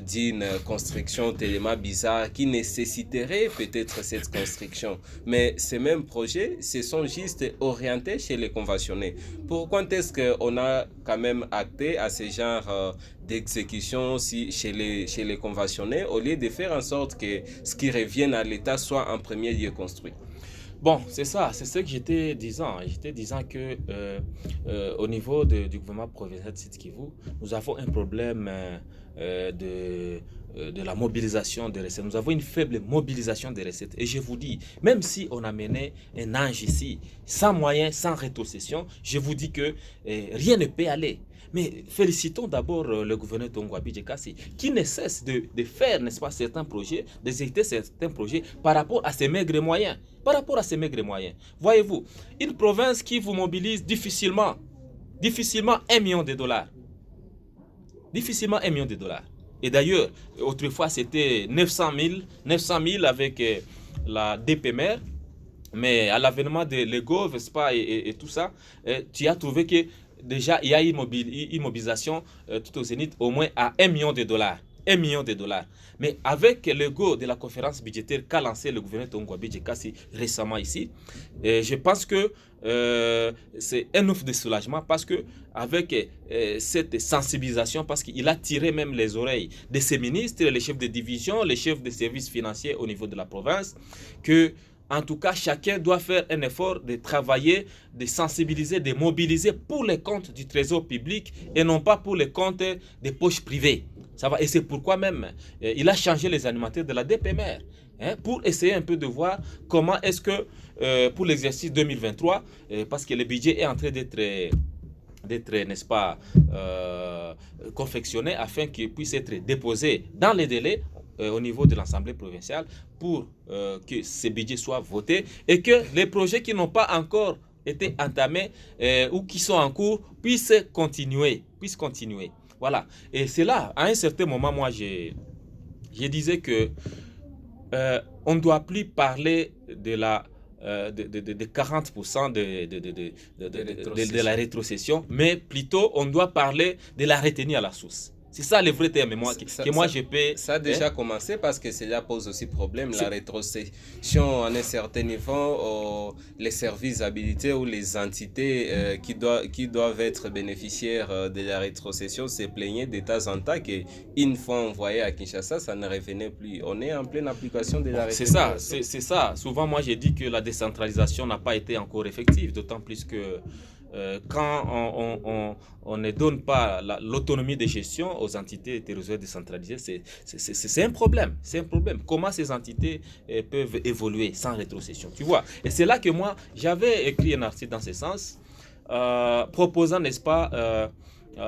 d'une construction tellement bizarre qui nécessiterait peut-être cette construction. Mais ces mêmes projets se sont juste orientés chez les conventionnés. Pourquoi est-ce qu'on a quand même acté à ce genre d'exécution chez les conventionnés au lieu de faire en sorte que ce qui revienne à l'État soit en premier lieu construit? Bon, c'est ça, c'est ce que j'étais disant. J'étais disant que au niveau du gouvernement provincial de Sud-Kivu, nous avons un problème de la mobilisation des recettes. Nous avons une faible mobilisation des recettes. Et je vous dis, même si on a mené un ange ici, sans moyens, sans rétrocession, je vous dis que rien ne peut aller. Mais félicitons d'abord le gouverneur de Ngouabi-Djekassi qui ne cesse de faire, n'est-ce pas, certains projets, d'exécuter certains projets par rapport à ses maigres moyens. Par rapport à ses maigres moyens. Voyez-vous, une province qui vous mobilise difficilement 1 million de dollars. Difficilement 1 million de dollars. Et d'ailleurs, autrefois, c'était 900 000 avec la DPMR. Mais à l'avènement de l'EGO, Vespa et tout ça, tu as trouvé que déjà, il y a une mobilisation tout au zénith au moins à 1 million de dollars. 1 million de dollars. Mais avec le go de la conférence budgétaire qu'a lancé le gouverneur de Ngouabi-Djekassi récemment ici, je pense que c'est un ouf de soulagement parce que avec cette sensibilisation, parce qu'il a tiré même les oreilles de ses ministres, les chefs de division, les chefs de services financiers au niveau de la province, que en tout cas, chacun doit faire un effort de travailler, de sensibiliser, de mobiliser pour les comptes du trésor public et non pas pour les comptes des poches privées. Ça va. Et c'est pourquoi même il a changé les animateurs de la DPMR pour essayer un peu de voir comment est-ce que pour l'exercice 2023, parce que le budget est en train d'être n'est-ce pas, confectionné afin qu'il puisse être déposé dans les délais au niveau de l'Assemblée provinciale pour que ces budgets soient votés et que les projets qui n'ont pas encore été entamés ou qui sont en cours puissent continuer. Voilà. Et c'est là, à un certain moment, moi, je disais que on ne doit plus parler de la de 40% de la rétrocession, mais plutôt on doit parler de la retenue à la source. C'est ça le vrai terme je peux... Ça a déjà commencé parce que cela pose aussi problème, la rétrocession à un certain niveau, les services habilités ou les entités qui doivent être bénéficiaires de la rétrocession se plaignaient de temps en temps qu'une fois envoyé à Kinshasa, ça ne revenait plus. On est en pleine application de la rétrocession. C'est ça. Souvent, moi, j'ai dit que la décentralisation n'a pas été encore effective, d'autant plus que quand on ne donne pas l'autonomie de gestion aux entités territoriales décentralisées, c'est un problème. C'est un problème. Comment ces entités peuvent évoluer sans rétrocession, tu vois? Et c'est là que moi, j'avais écrit un article dans ce sens, proposant, n'est-ce pas,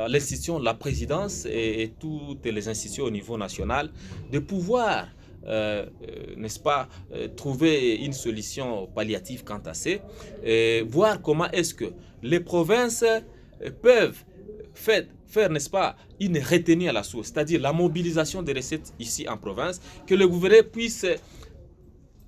l'institution, la présidence et toutes les institutions au niveau national de pouvoir n'est-ce pas, trouver une solution palliative quant à ça, voir comment est-ce que les provinces peuvent faire, n'est-ce pas, une retenue à la source, c'est-à-dire la mobilisation des recettes ici en province, que le gouvernement puisse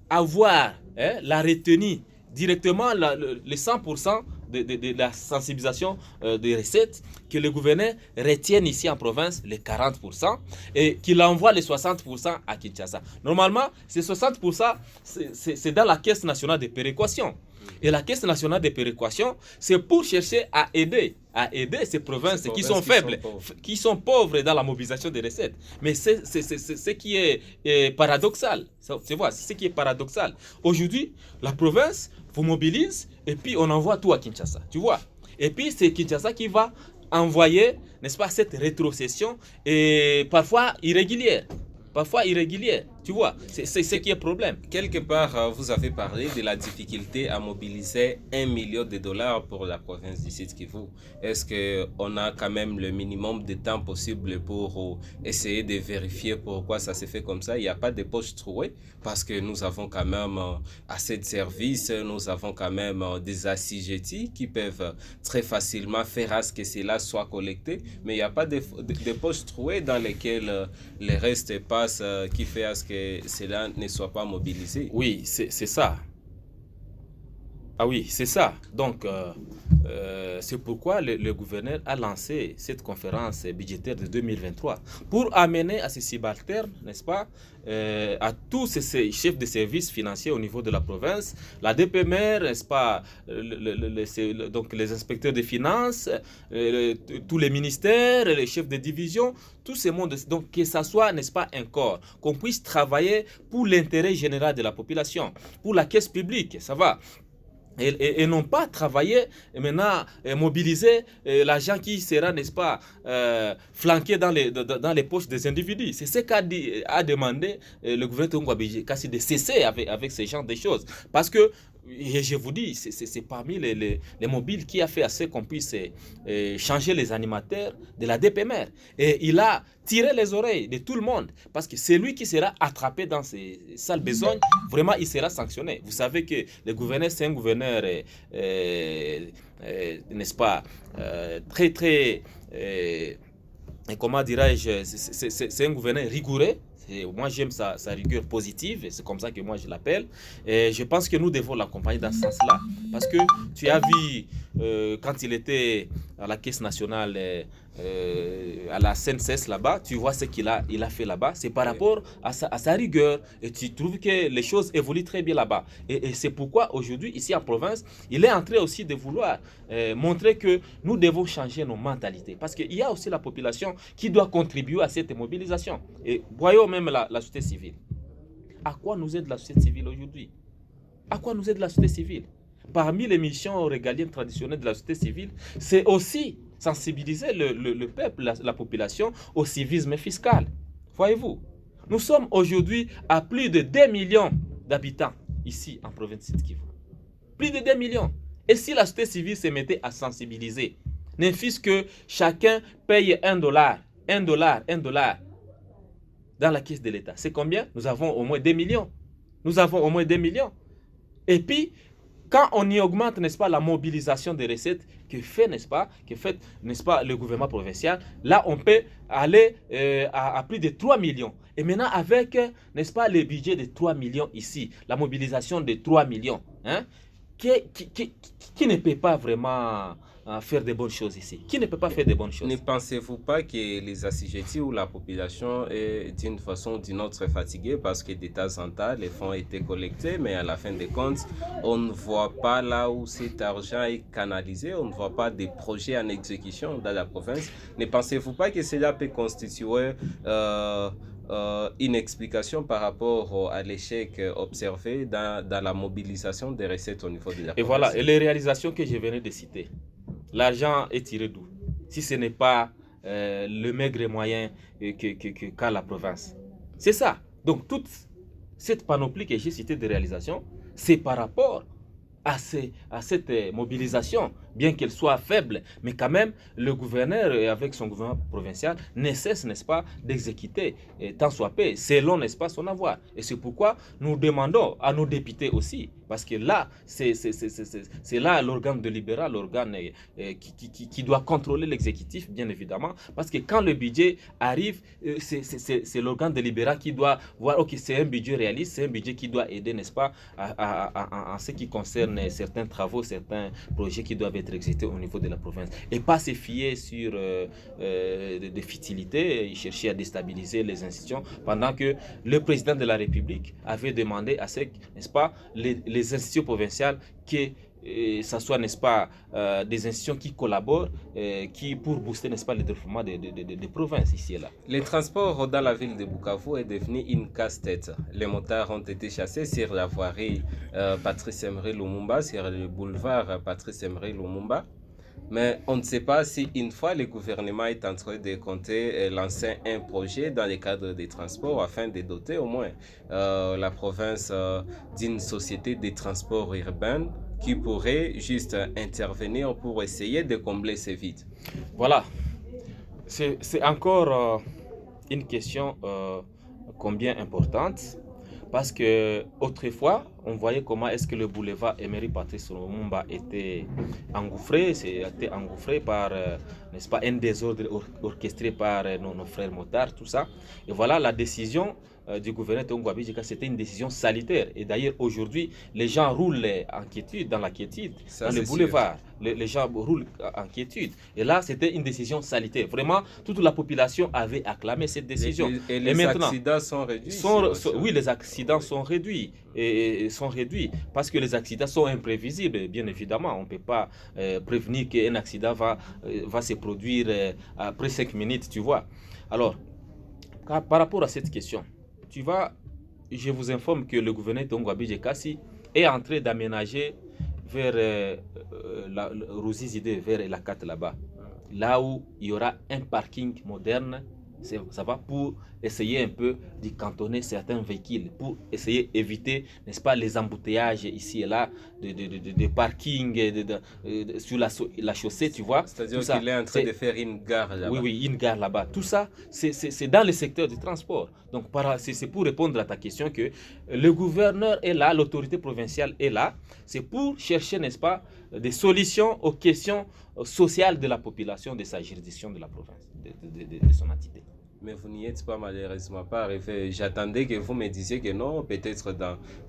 avoir la retenue directement, les 100% de la sensibilisation des recettes, que le gouverneur retienne ici en province les 40% et qu'il envoie les 60% à Kinshasa. Normalement, ces 60%, c'est dans la Caisse nationale de péréquation. Et la Caisse nationale de péréquation, c'est pour chercher à aider ces provinces qui sont faibles, qui sont pauvres dans la mobilisation des recettes. Mais c'est ce qui est paradoxal. Tu vois, c'est ce qui est paradoxal. Aujourd'hui, la province vous mobilise et puis on envoie tout à Kinshasa. Tu vois. Et puis c'est Kinshasa qui va envoyer, n'est-ce pas, cette rétrocession et parfois irrégulière. Tu vois, c'est ce qui est problème. Quelque part, vous avez parlé de la difficulté à mobiliser $1 million pour la province du Sud Kivu. Est-ce qu'on a quand même le minimum de temps possible pour essayer de vérifier pourquoi ça s'est fait comme ça? Il n'y a pas de poches trouées parce que nous avons quand même assez de services, nous avons quand même des assujettis qui peuvent très facilement faire à ce que cela soit collecté, mais il n'y a pas de poches trouées dans lesquelles les restes passent qui fait à ce que cela ne soit pas mobilisé. Oui, c'est ça. Ah oui, c'est ça. Donc, c'est pourquoi le gouverneur a lancé cette conférence budgétaire de 2023 pour amener à ces subalternes, n'est-ce pas, à tous ces chefs de services financiers au niveau de la province, la DPMR, n'est-ce pas, donc les inspecteurs des finances, tous les ministères, les chefs de division, tous ces mondes, donc que ça soit, n'est-ce pas, un corps, qu'on puisse travailler pour l'intérêt général de la population, pour la caisse publique, ça va. Et non pas travailler et maintenant mobiliser l'argent qui sera, n'est-ce pas, flanqué dans les poches des individus. C'est ce qu'a demandé le gouvernement Ngouabidji Kassi de cesser avec ce genre de choses. Parce que, et je vous dis, c'est parmi les mobiles qui a fait assez qu'on puisse changer les animateurs de la DPMR. Et il a tiré les oreilles de tout le monde. Parce que c'est lui qui sera attrapé dans ces sales besognes. Vraiment, il sera sanctionné. Vous savez que le gouverneur, c'est un gouverneur, n'est-ce pas, très, comment dirais-je, c'est un gouverneur rigoureux. Moi, j'aime sa rigueur positive, c'est comme ça que moi je l'appelle. Et je pense que nous devons l'accompagner dans ce sens-là. Parce que tu as vu, quand il était à la Caisse nationale, à la CNCS là-bas, tu vois ce qu'il a fait là-bas. C'est par rapport à sa rigueur. Et tu trouves que les choses évoluent très bien là-bas. Et c'est pourquoi aujourd'hui, ici en province, il est en train aussi de vouloir montrer que nous devons changer nos mentalités. Parce qu'il y a aussi la population qui doit contribuer à cette mobilisation. Et voyons même la société civile. À quoi nous aide la société civile aujourd'hui? À quoi nous aide la société civile? Parmi les missions régaliennes traditionnelles de la société civile, c'est aussi sensibiliser le peuple, la population au civisme fiscal. Voyez-vous, nous sommes aujourd'hui à plus de 2 millions d'habitants ici en province Sud Kivu. Plus de 2 millions. Et si la société civile se mettait à sensibiliser, ne fût-ce que chacun paye $1 dans la caisse de l'État. C'est combien? Nous avons au moins 2 millions. Nous avons au moins 2 millions. Et puis, quand on y augmente, n'est-ce pas, la mobilisation des recettes que fait, n'est-ce pas, le gouvernement provincial, là, on peut aller à plus de 3 millions. Et maintenant, avec, n'est-ce pas, le budget de 3 millions ici, la mobilisation de 3 millions, hein, qui ne peut pas vraiment faire de bonnes choses ici? Qui ne peut pas faire de bonnes choses? Ne pensez-vous pas que les assujettis ou la population est d'une façon ou d'une autre fatiguée parce que de temps en temps, les fonds étaient collectés, mais à la fin des comptes, on ne voit pas là où cet argent est canalisé, on ne voit pas des projets en exécution dans la province. Ne pensez-vous pas que cela peut constituer une explication par rapport à l'échec observé dans la mobilisation des recettes au niveau de la province? Et voilà, et les réalisations que je venais de citer. L'argent est tiré d'où? Si ce n'est pas le maigre moyen qu'a la province. C'est ça. Donc toute cette panoplie que j'ai citée de réalisations, c'est par rapport à cette mobilisation, bien qu'elle soit faible, mais quand même, le gouverneur, avec son gouvernement provincial, ne cesse, n'est-ce pas, d'exécuter tant soit peu, selon, n'est-ce pas, son avoir. Et c'est pourquoi nous demandons à nos députés aussi, parce que là, c'est là l'organe délibérant, l'organe qui doit contrôler l'exécutif, bien évidemment, parce que quand le budget arrive, c'est l'organe délibérant qui doit voir, ok, c'est un budget réaliste, c'est un budget qui doit aider, n'est-ce pas, en ce qui concerne certains travaux, certains projets qui doivent être exécutés au niveau de la province. Et pas se fier sur des futilités et chercher à déstabiliser les institutions, pendant que le président de la République avait demandé à ce, n'est-ce pas, les institutions provinciales que ça soit, n'est-ce pas, des institutions qui collaborent pour booster, n'est-ce pas, le développement des provinces ici et là. Les transports dans la ville de Bukavu est devenu une casse-tête. Les motards ont été chassés sur la voirie Patrice Emery Lumumba, sur le boulevard Patrice Emery Lumumba. Mais on ne sait pas si une fois le gouvernement est en train de compter lancer un projet dans le cadre des transports afin de doter au moins la province d'une société de transport urbain qui pourrait juste intervenir pour essayer de combler ces vides. Voilà, c'est encore une question combien importante, parce que autrefois, on voyait comment est-ce que le boulevard Emery Patrice Lumumba était engouffré, par, n'est-ce pas, un désordre orchestré par nos frères motards, tout ça. Et voilà, la décision du gouverneur Tongo Abidjika, c'était une décision salutaire. Et d'ailleurs, aujourd'hui, les gens roulent en quiétude, dans la quiétude, dans le boulevard. Les gens roulent en quiétude. Et là, c'était une décision salutaire. Vraiment, toute la population avait acclamé cette décision. Et les accidents sont réduits? Oui, les accidents sont réduits. Et sont réduits parce que les accidents sont imprévisibles, bien évidemment. On ne peut pas prévenir qu'un accident va se produire après 5 minutes, tu vois. Alors, par rapport à cette question, je vous informe que le gouverneur Tongo Abidjika est en train d'aménager vers Rosizide, vers la 4 là-bas, là où il y aura un parking moderne. Ça va pour essayer un peu de cantonner certains véhicules, pour essayer d'éviter, n'est-ce pas, les embouteillages ici et là, de parking sur la chaussée, tu vois. C'est-à-dire qu'il est en train de faire une gare là-bas. Oui, une gare là-bas. Tout ça, c'est dans le secteur du transport. Donc, c'est pour répondre à ta question que le gouverneur est là, l'autorité provinciale est là. C'est pour chercher, n'est-ce pas, des solutions aux questions sociales de la population, de sa juridiction de la province, de son entité. Mais vous n'y êtes pas malheureusement pas arrivé. J'attendais que vous me disiez que non, peut-être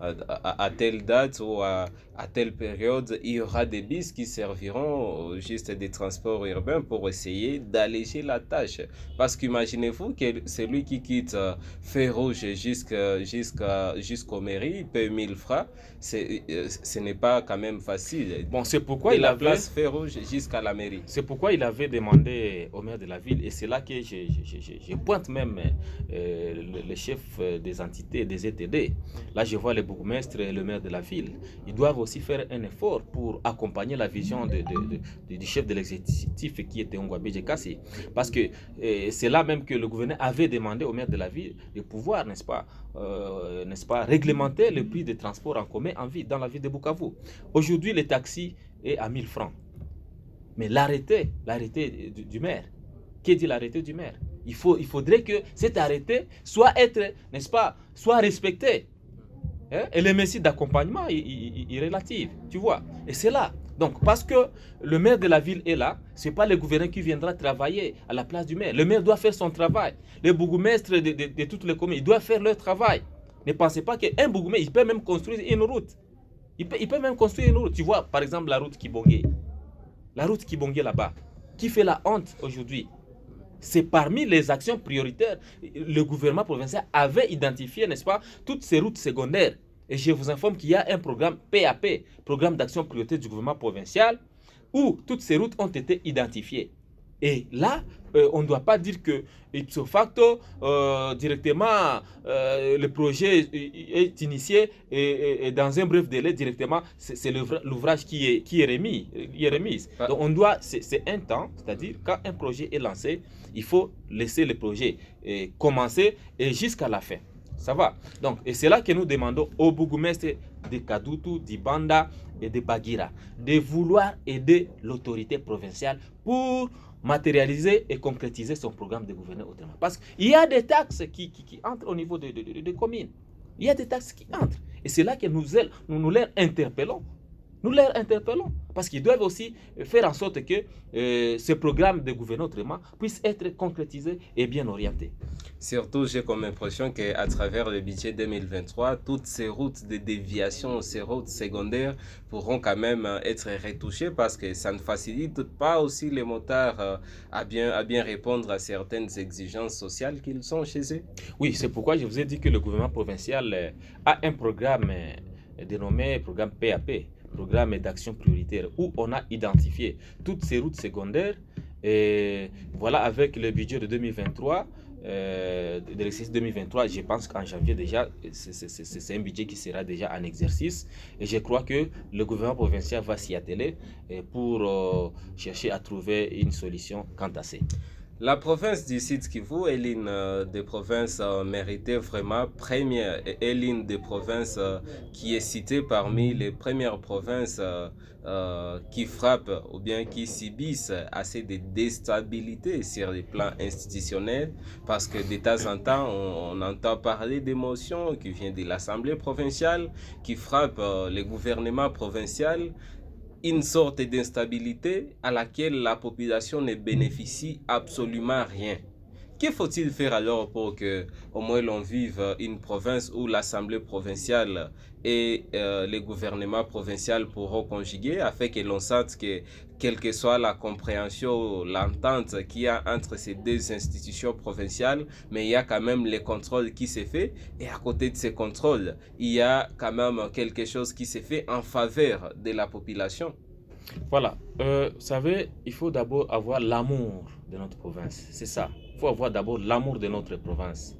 à telle date ou à telle période, il y aura des bus qui serviront juste des transports urbains pour essayer d'alléger la tâche. Parce qu'imaginez-vous que celui qui quitte Feu Rouge jusqu'aux mairies paye 1000 francs. Ce n'est pas quand même facile. Bon, c'est pourquoi De il la avait, place Feu Rouge jusqu'à la mairie. c'est pourquoi il avait demandé au maire de la ville, et c'est là que je pointe même les chefs des entités, des ETD. Là, je vois les bourgmestres et le maire de la ville. Ils doivent aussi faire un effort pour accompagner la vision du chef de l'exécutif qui était Ngouabé Djekassi. Parce que c'est là même que le gouverneur avait demandé au maire de la ville de pouvoir, n'est-ce pas, réglementer le prix des transports en commun en ville, dans la ville de Bukavu. Aujourd'hui, le taxi est à 1000 francs. Mais l'arrêté du maire, qui dit l'arrêté du maire? Il faudrait que cet arrêté soit respecté. Hein? Et les mesures d'accompagnement est relative, tu vois. Et c'est là. Donc, parce que le maire de la ville est là, ce n'est pas le gouverneur qui viendra travailler à la place du maire. Le maire doit faire son travail. Les bourgmestres de toutes les communes, ils doivent faire leur travail. Ne pensez pas qu'un bourgmestre, il peut même construire une route. Il peut même construire une route. Tu vois, par exemple, la route Kibongé. La route Kibongé là-bas, qui fait la honte aujourd'hui. C'est parmi les actions prioritaires. Le gouvernement provincial avait identifié, n'est-ce pas, toutes ces routes secondaires. Et je vous informe qu'il y a un programme PAP, programme d'action prioritaire du gouvernement provincial, où toutes ces routes ont été identifiées. Et là, on ne doit pas dire que ipso facto, directement, le projet est initié et dans un bref délai, directement, c'est l'ouvrage qui est remis. Donc, c'est un temps, c'est-à-dire quand un projet est lancé, il faut laisser le projet commencer et jusqu'à la fin. Ça va. Donc, et c'est là que nous demandons aux bourgmestres de Kadutu, d'Ibanda et de Bagira de vouloir aider l'autorité provinciale pour matérialiser et concrétiser son programme de gouvernement autrement. Parce qu'il y a des taxes qui entrent au niveau des communes. Il y a des taxes qui entrent. Et c'est là que nous les interpellons. Nous les interpellons parce qu'ils doivent aussi faire en sorte que ce programme de gouvernement autrement puisse être concrétisé et bien orienté. Surtout, j'ai comme impression qu'à travers le budget 2023, toutes ces routes de déviation, ces routes secondaires pourront quand même être retouchées parce que ça ne facilite pas aussi les motards à bien répondre à certaines exigences sociales qu'ils ont chez eux. Oui, c'est pourquoi je vous ai dit que le gouvernement provincial a un programme dénommé programme PAP, programme d'action prioritaire, où on a identifié toutes ces routes secondaires. Et voilà, avec le budget de 2023, de l'exercice 2023, je pense qu'en janvier déjà, c'est un budget qui sera déjà en exercice. Et je crois que le gouvernement provincial va s'y atteler pour chercher à trouver une solution quant à ça. La province du Sud Kivu est l'une des provinces méritées vraiment première. Et l'une des provinces qui est citée parmi les premières provinces qui frappent ou bien qui subissent assez de déstabilité sur les plans institutionnels parce que de temps en temps on entend parler d'émotions qui viennent de l'Assemblée provinciale qui frappent le gouvernement provincial. Une sorte d'instabilité à laquelle la population ne bénéficie absolument rien. Que faut-il faire alors pour que au moins l'on vive une province où l'Assemblée provinciale et le gouvernement provincial pourront conjuguer afin que l'on sente que quelle que soit la compréhension, l'entente qu'il y a entre ces deux institutions provinciales, mais il y a quand même les contrôles qui se fait et à côté de ces contrôles, il y a quand même quelque chose qui se fait en faveur de la population. Voilà, vous savez, il faut d'abord avoir l'amour de notre province, c'est ça. Il faut avoir d'abord l'amour de notre province.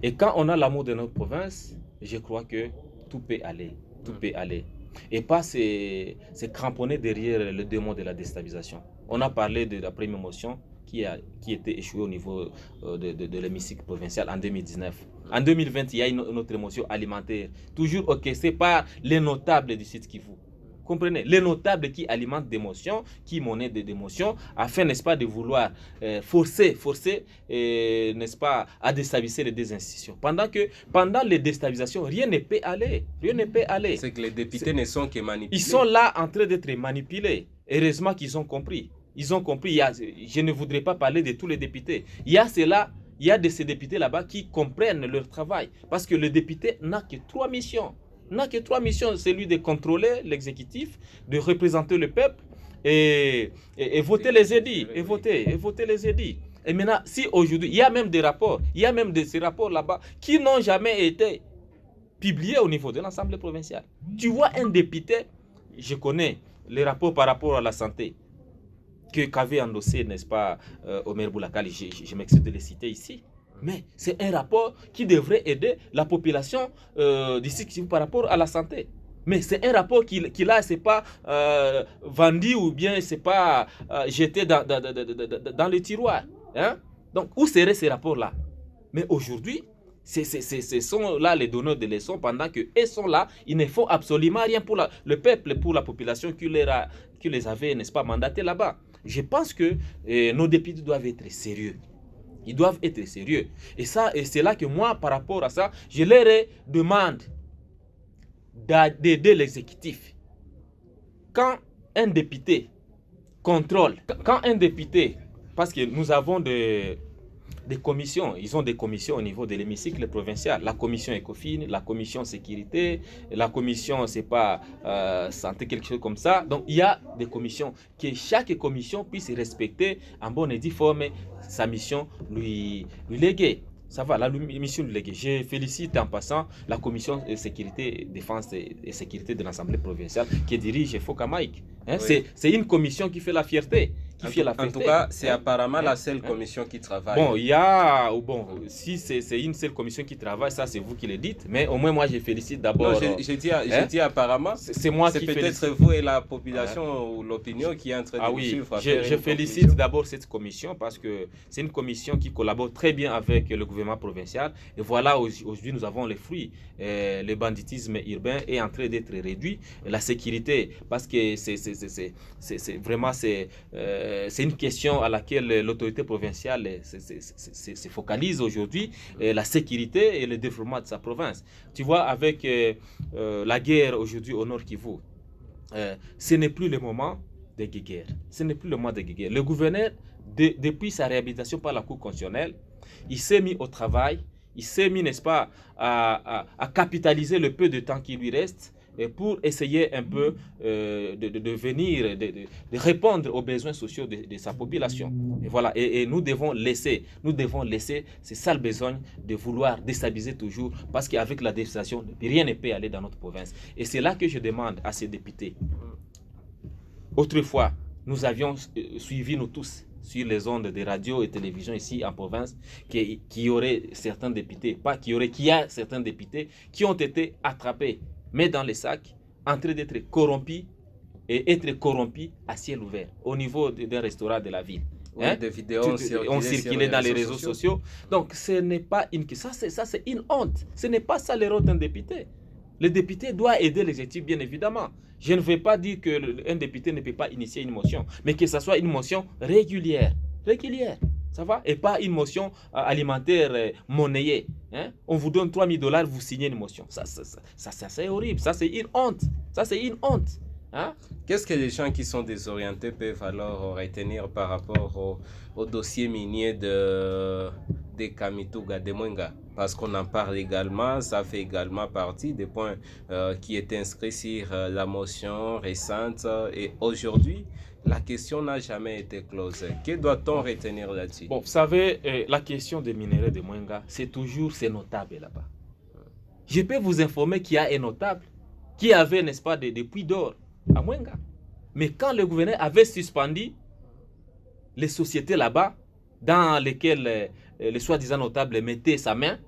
Et quand on a l'amour de notre province, je crois que tout peut aller, tout peut aller. Et pas se cramponner derrière le démon de la déstabilisation. On a parlé de la première motion qui était échouée au niveau de l'hémicycle provincial en 2019. En 2020, il y a une autre motion alimentaire, toujours orchestrée par les notables du Sud Kivu. Comprenez, les notables qui alimentent des motions, qui monnaient des motions, afin, n'est-ce pas, de vouloir forcer, n'est-ce pas, à déstabiliser les deux institutions. Pendant les déstabilisations, rien ne peut aller. Rien ne peut aller. C'est que les députés ne sont que manipulés. Ils sont là en train d'être manipulés. Heureusement qu'ils ont compris. Ils ont compris. Je ne voudrais pas parler de tous les députés. Il y a de ces députés là-bas qui comprennent leur travail. Parce que le député n'a que 3 missions. N'a que 3 missions. C'est lui de contrôler l'exécutif, de représenter le peuple et voter les édits. Et voter les édits. Et maintenant, si aujourd'hui, il y a même des rapports, il y a même de ces rapports là-bas qui n'ont jamais été publiés au niveau de l'Assemblée provinciale. Tu vois un député, je connais les rapports par rapport à la santé, qu'avait endossé, n'est-ce pas, Omer Boulakali, je m'excuse de les citer ici. Mais c'est un rapport qui devrait aider la population d'ici par rapport à la santé. Mais c'est un rapport qui là, c'est pas vendu ou bien c'est pas jeté dans le tiroir. Hein? Donc, où seraient ces rapports-là? Mais aujourd'hui, ce sont là les donneurs de leçons pendant qu'eux sont là, ils ne font absolument rien pour le peuple, pour la population qui les avait, n'est-ce pas, mandatés là-bas. Je pense que nos députés doivent être sérieux. Ils doivent être sérieux. Et c'est là que moi, par rapport à ça, je leur demande d'aider l'exécutif. Quand un député contrôle, quand un député, parce que nous avons des commissions, ils ont des commissions au niveau de l'hémicycle provincial, la commission ECOFIN, la commission sécurité, la commission, c'est pas santé, quelque chose comme ça. Donc il y a des commissions, que chaque commission puisse respecter en bonne et due forme sa mission lui léguée. Ça va, la mission du légué. Je félicite en passant la commission de sécurité, défense et sécurité de l'Assemblée provinciale qui dirige Foka Mike. Hein, oui. C'est une commission qui fait la fierté. En tout cas, c'est apparemment la seule commission qui travaille. Bon, si c'est une seule commission qui travaille, ça c'est vous qui le dites, mais au moins moi je félicite d'abord. Je dis apparemment, c'est moi qui félicite. C'est peut-être vous et la population ou l'opinion qui est en train de vous suivre. Je félicite d'abord cette commission parce que c'est une commission qui collabore très bien avec le gouvernement provincial. Et voilà, aujourd'hui nous avons les fruits. Le banditisme urbain est en train d'être réduit. La sécurité, parce que c'est vraiment c'est une question à laquelle l'autorité provinciale se focalise aujourd'hui, la sécurité et le développement de sa province. Tu vois, avec la guerre aujourd'hui au Nord Kivu, ce n'est plus le moment de guerre. Ce n'est plus le moment de guerre. Le gouverneur, depuis sa réhabilitation par la Cour constitutionnelle, il s'est mis au travail, il s'est mis, n'est-ce pas, à capitaliser le peu de temps qui lui reste pour essayer un peu de répondre aux besoins sociaux de sa population. Et voilà, et nous devons laisser ces sales besoins de vouloir déstabiliser toujours, parce qu'avec la déstabilisation, rien ne peut aller dans notre province. Et c'est là que je demande à ces députés. Autrefois, nous avions suivi, nous tous, sur les ondes de radio et télévision ici en province, qu'il y aurait certains députés, qu'il y a certains députés qui ont été attrapés, mais dans les sacs, en train d'être corrompus et être corrompus à ciel ouvert au niveau d'un restaurant de la ville. Oui, des vidéos ont circulé dans les réseaux sociaux. Donc ce n'est pas ça c'est une honte. Ce n'est pas ça le rôle d'un député. Le député doit aider l'exécutif, bien évidemment. Je ne vais pas dire qu'un député ne peut pas initier une motion, mais que ce soit une motion régulière. Ça va? Et pas une motion alimentaire monnayée. Hein? On vous donne $3,000, vous signez une motion. Ça c'est horrible. Ça, c'est une honte. Hein? Qu'est-ce que les gens qui sont désorientés peuvent alors retenir par rapport au dossier minier de Kamituga, de Mwenga? Parce qu'on en parle également, ça fait également partie des points qui étaient inscrits sur la motion récente. Et aujourd'hui, la question n'a jamais été close. Que doit-on retenir là-dessus? Bon, vous savez, la question des minéraux de Mwenga, c'est notable là-bas. Je peux vous informer qu'il y a un notable qui avait, n'est-ce pas, des puits d'or à Mwenga. Mais quand le gouverneur avait suspendu les sociétés là-bas, dans lesquelles les soi-disant notables mettaient sa main,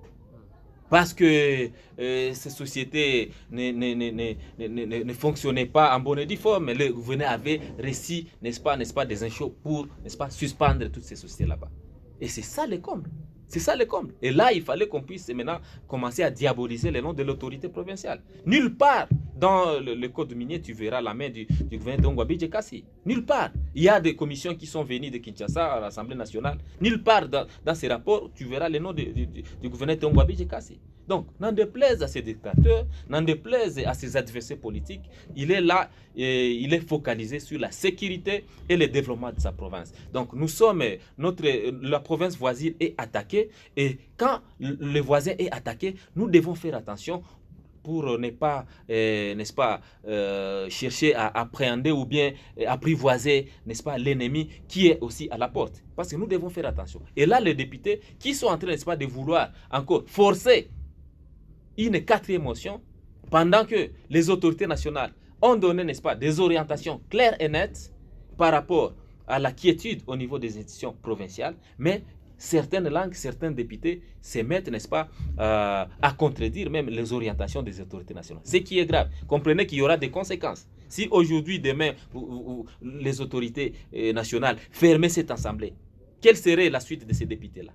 parce que ces sociétés ne fonctionnaient pas en bonne et due forme, le gouverneur avait réussi, n'est-ce pas, des inchos pour, n'est-ce pas, suspendre toutes ces sociétés là-bas. Et c'est ça le comble. Et là, il fallait qu'on puisse maintenant commencer à diaboliser le nom de l'autorité provinciale. Nulle part dans le code minier, tu verras la main du gouverneur Ngouabi Kassi. Nulle part. Il y a des commissions qui sont venues de Kinshasa à l'Assemblée nationale. Nulle part dans ces rapports, tu verras le nom du gouverneur Ngouabi Kassi. Donc, n'en déplaise à ces dictateurs, n'en déplaise à ses adversaires politiques, il est là et il est focalisé sur la sécurité et le développement de sa province. Donc, la province voisine est attaquée et quand le voisin est attaqué, nous devons faire attention pour ne pas, n'est-ce pas, chercher à appréhender ou bien apprivoiser, n'est-ce pas, l'ennemi qui est aussi à la porte. Parce que nous devons faire attention. Et là, les députés qui sont en train, n'est-ce pas, de vouloir encore forcer une quatrième motion, pendant que les autorités nationales ont donné, n'est-ce pas, des orientations claires et nettes par rapport à la quiétude au niveau des institutions provinciales, mais certaines langues, certains députés se mettent, n'est-ce pas, à contredire même les orientations des autorités nationales. Ce qui est grave. Comprenez qu'il y aura des conséquences. Si aujourd'hui, demain, les autorités nationales fermaient cette assemblée, quelle serait la suite de ces députés-là?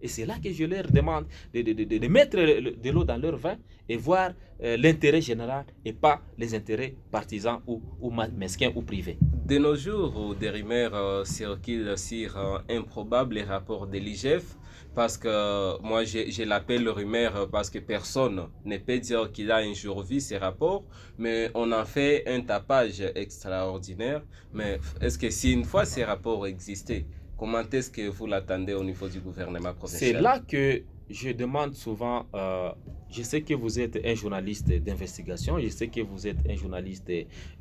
Et c'est là que je leur demande de mettre de l'eau dans leur vin et voir l'intérêt général et pas les intérêts partisans ou mesquins ou privés. De nos jours, où des rumeurs circulent sur improbables rapports de l'IGF, parce que moi je l'appelle rumeur parce que personne ne peut dire qu'il a un jour vu ces rapports, mais on en fait un tapage extraordinaire. Mais est-ce que si une fois ces rapports existaient, comment est-ce que vous l'attendez au niveau du gouvernement provincial? C'est là que je demande souvent, je sais que vous êtes un journaliste d'investigation, je sais que vous êtes un journaliste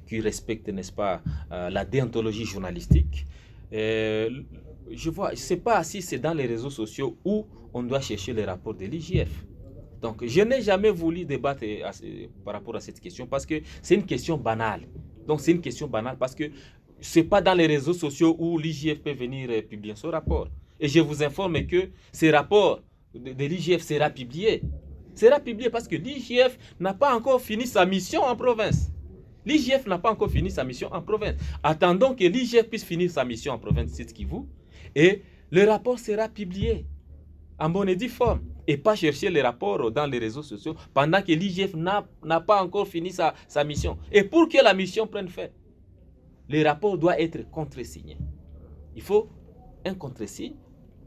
qui respecte, n'est-ce pas, la déontologie journalistique. Je ne sais pas si c'est dans les réseaux sociaux où on doit chercher les rapports de l'IGF. Donc, je n'ai jamais voulu débattre par rapport à cette question parce que c'est une question banale. Donc, c'est une question banale parce que ce n'est pas dans les réseaux sociaux où l'IGF peut venir publier son rapport. Et je vous informe que ce rapport de l'IGF sera publié. Sera publié parce que l'IGF n'a pas encore fini sa mission en province. L'IGF n'a pas encore fini sa mission en province. Attendons que l'IGF puisse finir sa mission en province Sud Kivu et le rapport sera publié en bonne et due forme. Et pas chercher les rapports dans les réseaux sociaux pendant que l'IGF n'a pas encore fini sa mission. Et pour que la mission prenne fin, le rapport doit être contresigné. Il faut un contresigne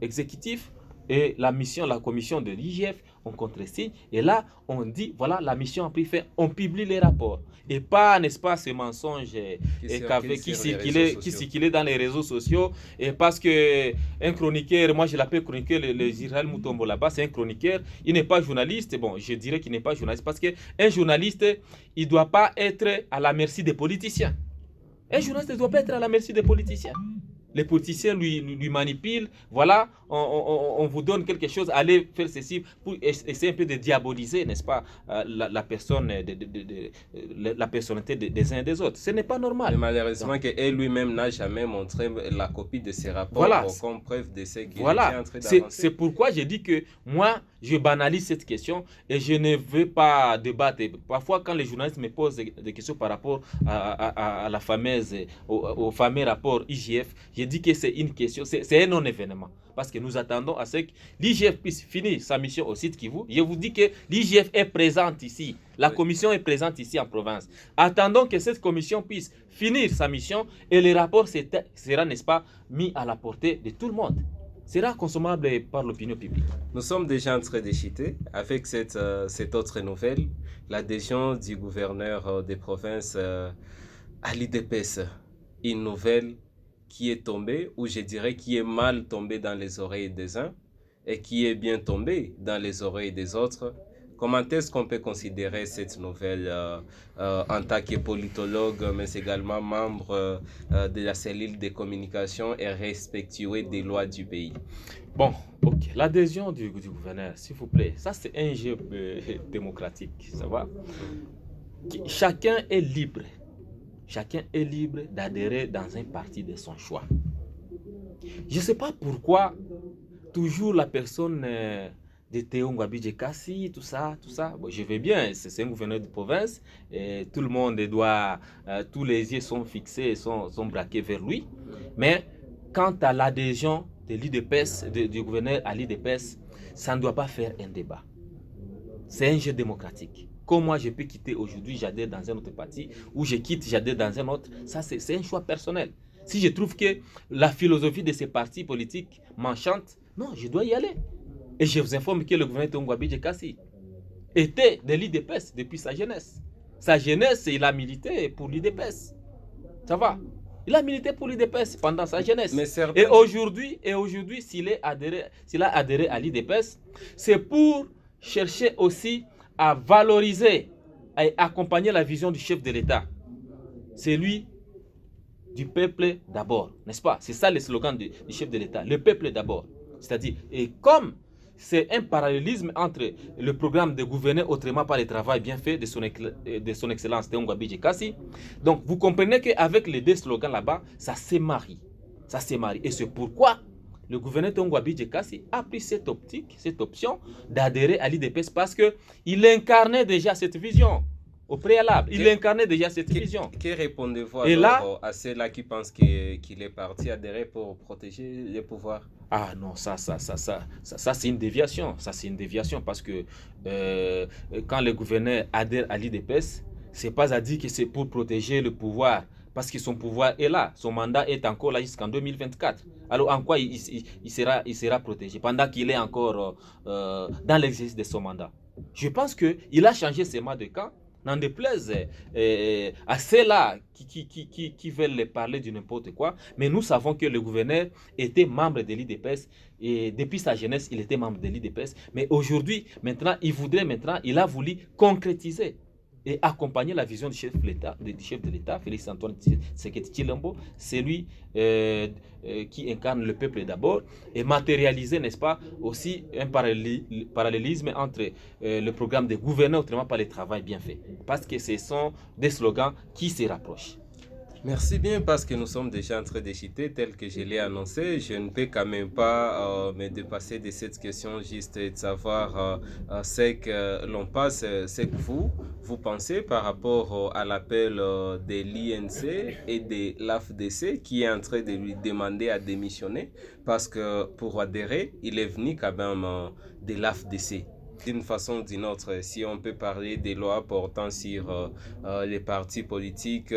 exécutif et la commission de l'IGF, on contresigne et là, on dit, voilà, la mission a pris fin, on publie les rapports. Et pas, n'est-ce pas, ce mensonge qui circulait dans les réseaux sociaux. Et parce qu'un chroniqueur, moi je l'appelle chroniqueur, le Israël Mutombo là-bas, c'est un chroniqueur, il n'est pas journaliste. Bon, je dirais qu'il n'est pas journaliste parce qu'un journaliste, il ne doit pas être à la merci des politiciens. Un journaliste ne doit pas être à la merci des politiciens. Les politiciens lui manipulent. Voilà, on vous donne quelque chose, allez faire ceci pour essayer un peu de diaboliser, n'est-ce pas, la personne, la personnalité des uns et des autres. Ce n'est pas normal. Mais malheureusement, qu'elle lui-même n'a jamais montré la copie de ses rapports comme preuve de ce qu'il est en train d'avancer. C'est pourquoi j'ai dit que moi, je banalise cette question et je ne veux pas débattre. Parfois, quand les journalistes me posent des questions par rapport à la fameuse, au fameux rapport IGF, je dis que c'est une question, c'est un non-événement. Parce que nous attendons à ce que l'IGF puisse finir sa mission au site Kivu. Je vous dis que l'IGF est présente ici. La commission est présente ici en province. Attendons que cette commission puisse finir sa mission et le rapport sera, n'est-ce pas, mis à la portée de tout le monde. Sera consommable par l'opinion publique. Nous sommes déjà en train de chiter avec cette autre nouvelle, l'adhésion du gouverneur des provinces à l'IDPS. Une nouvelle qui est tombée, ou je dirais qui est mal tombée dans les oreilles des uns et qui est bien tombée dans les oreilles des autres. Comment est-ce qu'on peut considérer cette nouvelle en tant que politologue, mais également membre de la cellule de communication et respectueux des lois du pays? Bon, ok. L'adhésion du gouverneur, s'il vous plaît, ça c'est un jeu démocratique, ça va? Chacun est libre. Chacun est libre d'adhérer dans un parti de son choix. Je ne sais pas pourquoi toujours la personne de Théo Ngouabi Kassi, tout ça. Bon, je vais bien, c'est un gouverneur de province, et tout le monde doit, tous les yeux sont fixés, sont braqués vers lui. Mais quant à l'adhésion de l'IDPS, du gouverneur à l'IDPS, ça ne doit pas faire un débat. C'est un jeu démocratique. Comme moi, je peux quitter aujourd'hui, j'adhère dans un autre parti, ou je quitte, j'adhère dans un autre. Ça, c'est un choix personnel. Si je trouve que la philosophie de ces partis politiques m'enchante, non, je dois y aller. Et je vous informe que le gouverneur Tongo Abidje Kassi était de l'IDPS depuis sa jeunesse. Sa jeunesse, il a milité pour l'IDPS. Ça va? Il a milité pour l'IDPS pendant sa jeunesse. Et aujourd'hui, s'il a adhéré à l'IDPS, c'est pour chercher aussi à valoriser et accompagner la vision du chef de l'État. C'est lui du peuple d'abord, n'est-ce pas? C'est ça le slogan du chef de l'État, le peuple d'abord. C'est-à-dire, et comme c'est un parallélisme entre le programme de gouverner autrement par le travail bien fait de son excellence Tongo Abidje Kassi. Donc, vous comprenez qu'avec les deux slogans là-bas, ça se marie. Ça se marie. Et c'est pourquoi le gouverneur Tongo Abidje Kassi a pris cette option d'adhérer à l'IDPS parce qu'il incarnait déjà cette vision. Au préalable, il incarnait déjà cette vision. Que répondez-vous à ceux-là qui pensent qu'il est parti adhérer pour protéger les pouvoirs? Ah non, ça c'est une déviation. Ça, c'est une déviation parce que quand le gouverneur adhère à l'IDPS, c'est pas à dire que c'est pour protéger le pouvoir. Parce que son pouvoir est là. Son mandat est encore là jusqu'en 2024. Alors, en quoi il sera protégé pendant qu'il est encore dans l'exercice de son mandat? Je pense qu'il a changé ses mots de camp. N'en déplaise à ceux-là qui veulent parler de n'importe quoi. Mais nous savons que le gouverneur était membre de l'IDPS et depuis sa jeunesse, il était membre de l'IDPS. Mais aujourd'hui, il a voulu concrétiser et accompagner la vision du chef de l'État, Félix Antoine Tshisekedi Tshilombo. C'est lui qui incarne le peuple d'abord et matérialiser, n'est-ce pas, aussi un parallélisme entre le programme de gouverner autrement par le travail bien fait. Parce que ce sont des slogans qui se rapprochent. Merci bien, parce que nous sommes déjà en train d'échiter tel que je l'ai annoncé. Je ne peux quand même pas me dépasser de cette question, juste de savoir ce que l'on passe, ce que vous pensez par rapport à l'appel de l'INC et de l'AFDC qui est en train de lui demander à démissionner parce que pour adhérer, il est venu quand même de l'AFDC. D'une façon ou d'une autre, si on peut parler des lois portant sur les partis politiques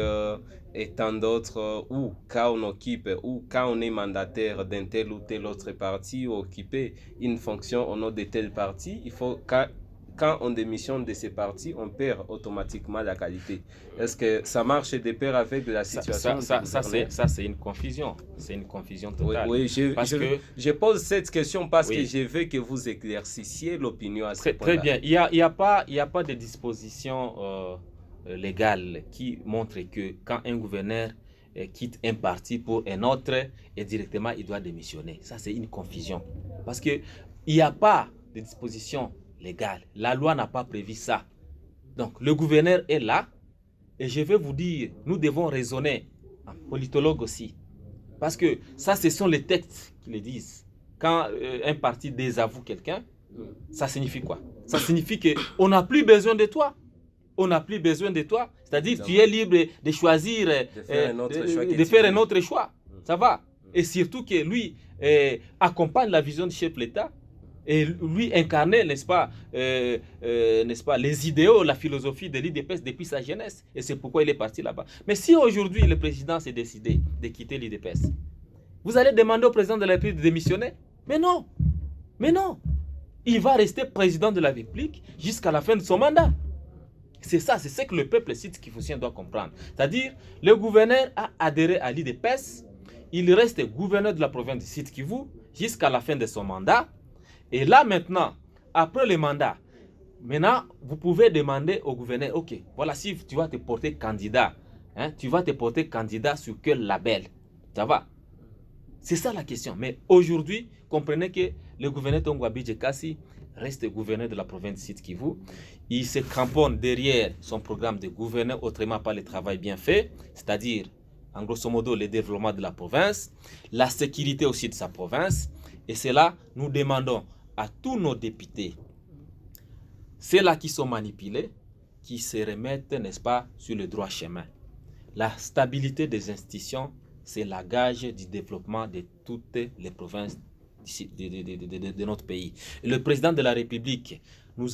et tant d'autres, ou quand on occupe, ou quand on est mandataire d'un tel ou tel autre parti, ou occuper une fonction au nom de tel parti, il faut quand on démissionne de ces partis, on perd automatiquement la qualité. Est-ce que ça marche de pair avec la situation? Ça c'est une confusion. C'est une confusion totale. Oui, je pose cette question parce que je veux que vous éclaircissiez l'opinion à ce point-là. Très bien. Il n'y a pas de disposition légale qui montre que quand un gouverneur quitte un parti pour un autre, et directement il doit démissionner. Ça, c'est une confusion. Parce qu'il n'y a pas de disposition légale. La loi n'a pas prévu ça. Donc, le gouverneur est là. Et je vais vous dire, nous devons raisonner en politologue aussi. Parce que ça, ce sont les textes qui le disent. Quand un parti désavoue quelqu'un, ça signifie quoi? Ça signifie qu'on n'a plus besoin de toi. On n'a plus besoin de toi. C'est-à-dire que tu es libre de choisir, de faire un autre choix. Ça va? Et surtout que lui accompagne la vision du chef de l'État. Et lui incarnait, n'est-ce pas, les idéaux, la philosophie de l'IDPS depuis sa jeunesse. Et c'est pourquoi il est parti là-bas. Mais si aujourd'hui le président s'est décidé de quitter l'IDPS, vous allez demander au président de la République de démissionner? Mais non. Mais non. Il va rester président de la République jusqu'à la fin de son mandat. C'est ça, c'est ce que le peuple sud-kifoussien doit comprendre. C'est-à-dire, le gouverneur a adhéré à l'IDPS, il reste gouverneur de la province du Sud-Kivu jusqu'à la fin de son mandat. Et là maintenant, après le mandat, maintenant, vous pouvez demander au gouverneur, ok, voilà, si tu vas te porter candidat, tu vas te porter candidat sur quel label? Ça va? C'est ça la question. Mais aujourd'hui, comprenez que le gouverneur Tongo Abidje Kassi reste gouverneur de la province du Sud-Kivu. Il se cramponne derrière son programme de gouverneur autrement par le travail bien fait, c'est-à-dire, en grosso modo, le développement de la province, la sécurité aussi de sa province. Et c'est là, nous demandons à tous nos députés, ceux-là qui sont manipulés, qui se remettent, n'est-ce pas, sur le droit chemin. La stabilité des institutions, c'est la gage du développement de toutes les provinces de notre pays. Et le président de la République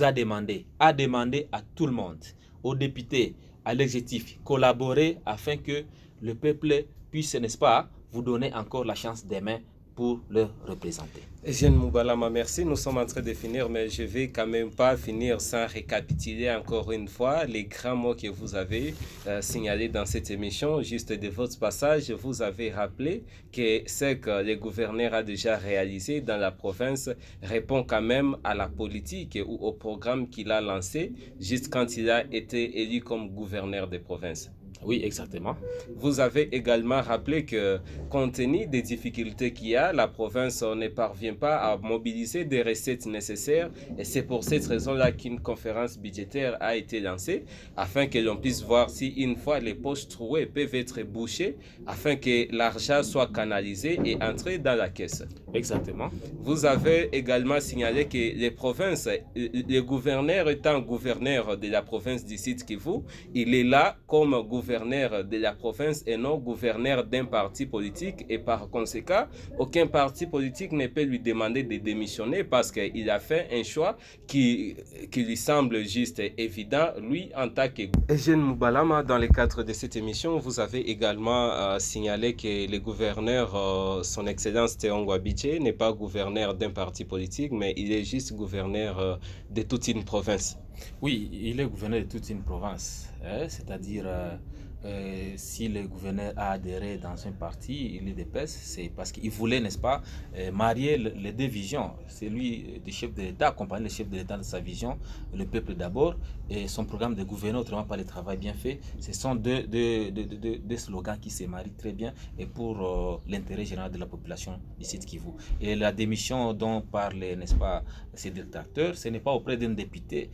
a demandé à tout le monde, aux députés, à l'exécutif, collaborer afin que le peuple puisse, n'est-ce pas, vous donner encore la chance demain pour le représenter. Eugène Moubalama, merci. Nous sommes en train de finir, mais je vais quand même pas finir sans récapituler encore une fois les grands mots que vous avez signalés dans cette émission. Juste de votre passage, vous avez rappelé que ce que le gouverneur a déjà réalisé dans la province répond quand même à la politique ou au programme qu'il a lancé juste quand il a été élu comme gouverneur de province. Oui, exactement. Vous avez également rappelé que, compte tenu des difficultés qu'il y a, la province ne parvient pas à mobiliser des recettes nécessaires et c'est pour cette raison-là qu'une conférence budgétaire a été lancée afin que l'on puisse voir si une fois les poches trouées peuvent être bouchées afin que l'argent soit canalisé et entré dans la caisse. Exactement. Vous avez également signalé que les provinces, le gouverneur étant gouverneur de la province du Sud Kivu, il est là comme gouverneur de la province et non gouverneur d'un parti politique et par conséquent, aucun parti politique ne peut lui demander de démissionner parce qu'il a fait un choix qui lui semble juste évident, lui en tant que... Eugène Moubalama, dans le cadre de cette émission, vous avez également signalé que le gouverneur, son excellence Théon Gwabidje, n'est pas gouverneur d'un parti politique, mais il est juste gouverneur de toute une province. Oui, il est gouverneur de toute une province, c'est-à-dire si le gouverneur a adhéré dans un parti, il est d'EPES, c'est parce qu'il voulait, n'est-ce pas, marier les deux visions. C'est lui, le chef de l'État, accompagner le chef de l'État dans sa vision, le peuple d'abord, et son programme de gouverneur, autrement par le travail bien fait. Ce sont deux slogans qui se marient très bien et pour l'intérêt général de la population du Sud Kivu. Et la démission dont parlent, n'est-ce pas, ces détracteurs, ce n'est pas auprès d'un député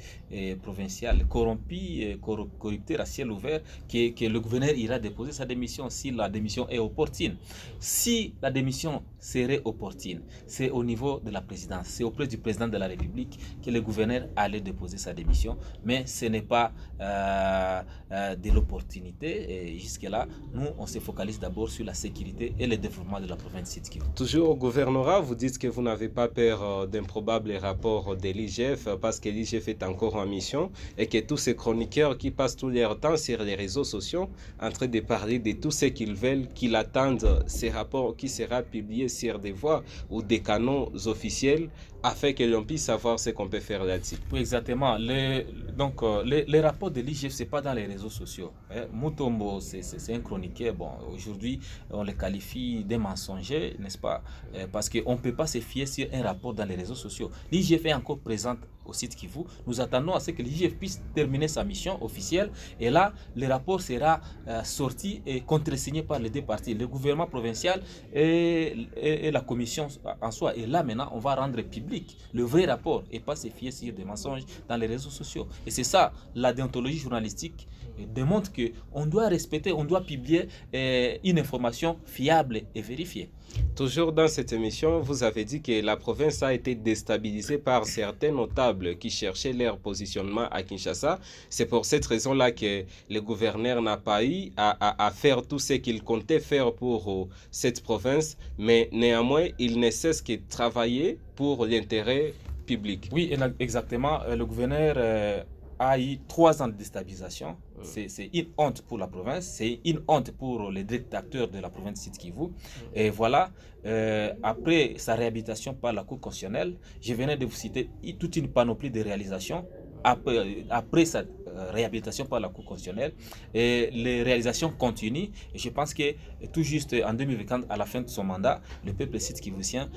provincial corrompu, corrupté, à ciel ouvert, que le gouverneur ira déposer sa démission si la démission est opportune. Si la démission serait opportune, c'est au niveau de la présidence, c'est auprès du président de la République que le gouverneur allait déposer sa démission, mais ce n'est pas de l'opportunité. Et jusque-là, nous, on se focalise d'abord sur la sécurité et le développement de la province Sud Kivu. Toujours au gouvernorat, vous dites que vous n'avez pas peur d'un probable rapport de l'IGF parce que l'IGF est encore en mission et que tous ces chroniqueurs qui passent tout leur temps sur les réseaux sociaux en train de parler de tout ce qu'ils veulent, qu'ils attendent ces rapports qui sera publié sur des voies ou des canaux officiels afin que l'on puisse savoir ce qu'on peut faire là-dessus. Oui, exactement. Les rapports de l'IGF, ce n'est pas dans les réseaux sociaux. Mutombo, c'est un chroniqueur. Bon, aujourd'hui, on le qualifie de mensonger, n'est-ce pas? Parce qu'on ne peut pas se fier sur un rapport dans les réseaux sociaux. L'IGF est encore présente au Sud Kivu. Nous attendons à ce que l'IGF puisse terminer sa mission officielle. Et là, le rapport sera sorti et contresigné par les deux parties, le gouvernement provincial et la commission en soi. Et là, maintenant, on va rendre public le vrai rapport et pas se fier sur des mensonges dans les réseaux sociaux. Et c'est ça, la déontologie journalistique démontre qu'on doit respecter, on doit publier une information fiable et vérifiée. Toujours dans cette émission, vous avez dit que la province a été déstabilisée par certains notables qui cherchaient leur positionnement à Kinshasa. C'est pour cette raison-là que le gouverneur n'a pas eu à faire tout ce qu'il comptait faire pour cette province, mais néanmoins, il ne cesse que travailler pour l'intérêt public. Oui, exactement. Le gouverneur a eu 3 ans de déstabilisation. C'est une honte pour la province, c'est une honte pour les détracteurs de la province Sud Kivu. Et voilà, après sa réhabilitation par la Cour constitutionnelle, je venais de vous citer toute une panoplie de réalisations. Après sa réhabilitation par la Cour constitutionnelle, et les réalisations continuent. Et je pense que tout juste en 2024, à la fin de son mandat, le peuple sud-kivusien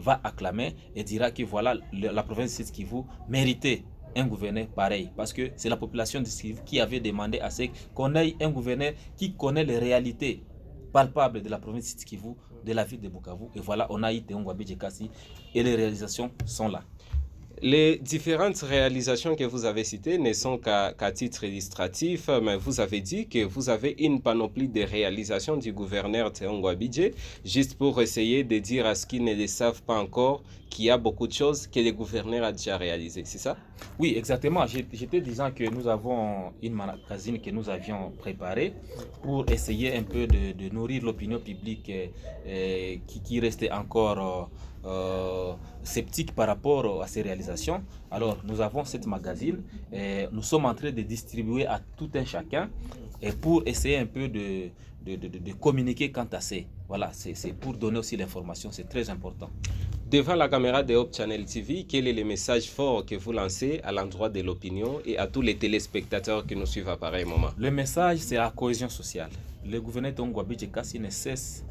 va acclamer et dira que voilà, la province Sud Kivu méritait un gouverneur pareil, parce que c'est la population de Sud Kivu qui avait demandé à ce qu'on ait un gouverneur qui connaît les réalités palpables de la province Sud Kivu, de la ville de Bukavu. Et voilà, on a eu Théon Gwabidje Kasi et les réalisations sont là. Les différentes réalisations que vous avez citées ne sont qu'à titre illustratif, mais vous avez dit que vous avez une panoplie de réalisations du gouverneur Théon Gwabidje, juste pour essayer de dire à ceux qui ne le savent pas encore qu'il y a beaucoup de choses que le gouverneur a déjà réalisées, c'est ça? Oui, exactement. J'étais disant que nous avons une magazine que nous avions préparée pour essayer un peu de nourrir l'opinion publique qui restait encore sceptiques par rapport à ces réalisations. Alors nous avons cette magazine et nous sommes en train de distribuer à tout un chacun et pour essayer un peu de communiquer quant à ces. Voilà, c'est pour donner aussi l'information, c'est très important. Devant la caméra de Hope Channel TV, quel est le message fort que vous lancez à l'endroit de l'opinion et à tous les téléspectateurs qui nous suivent à pareil moment? Le message, c'est la cohésion sociale. Le gouverneur Tongwa Bijekasi ne cesse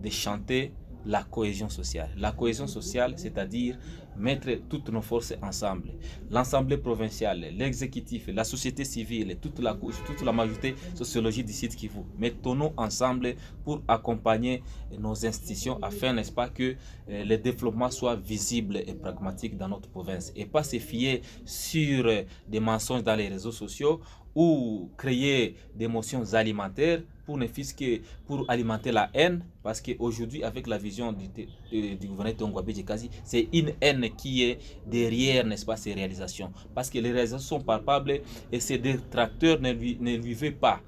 de chanter la cohésion sociale. La cohésion sociale, c'est-à-dire mettre toutes nos forces ensemble. L'Assemblée provinciale, l'exécutif, la société civile, toute la majorité sociologique du site Kivu. Mettons-nous ensemble pour accompagner nos institutions afin, n'est-ce pas, que le développement soit visible et pragmatique dans notre province et pas se fier sur des mensonges dans les réseaux sociaux ou créer des motions alimentaires pour ne fût-ce que pour alimenter la haine, parce qu'aujourd'hui avec la vision du gouverneur Tongwa Bijekasi, c'est une haine qui est derrière, n'est-ce pas, ces réalisations, parce que les réalisations sont palpables et ces détracteurs ne lui veulent pas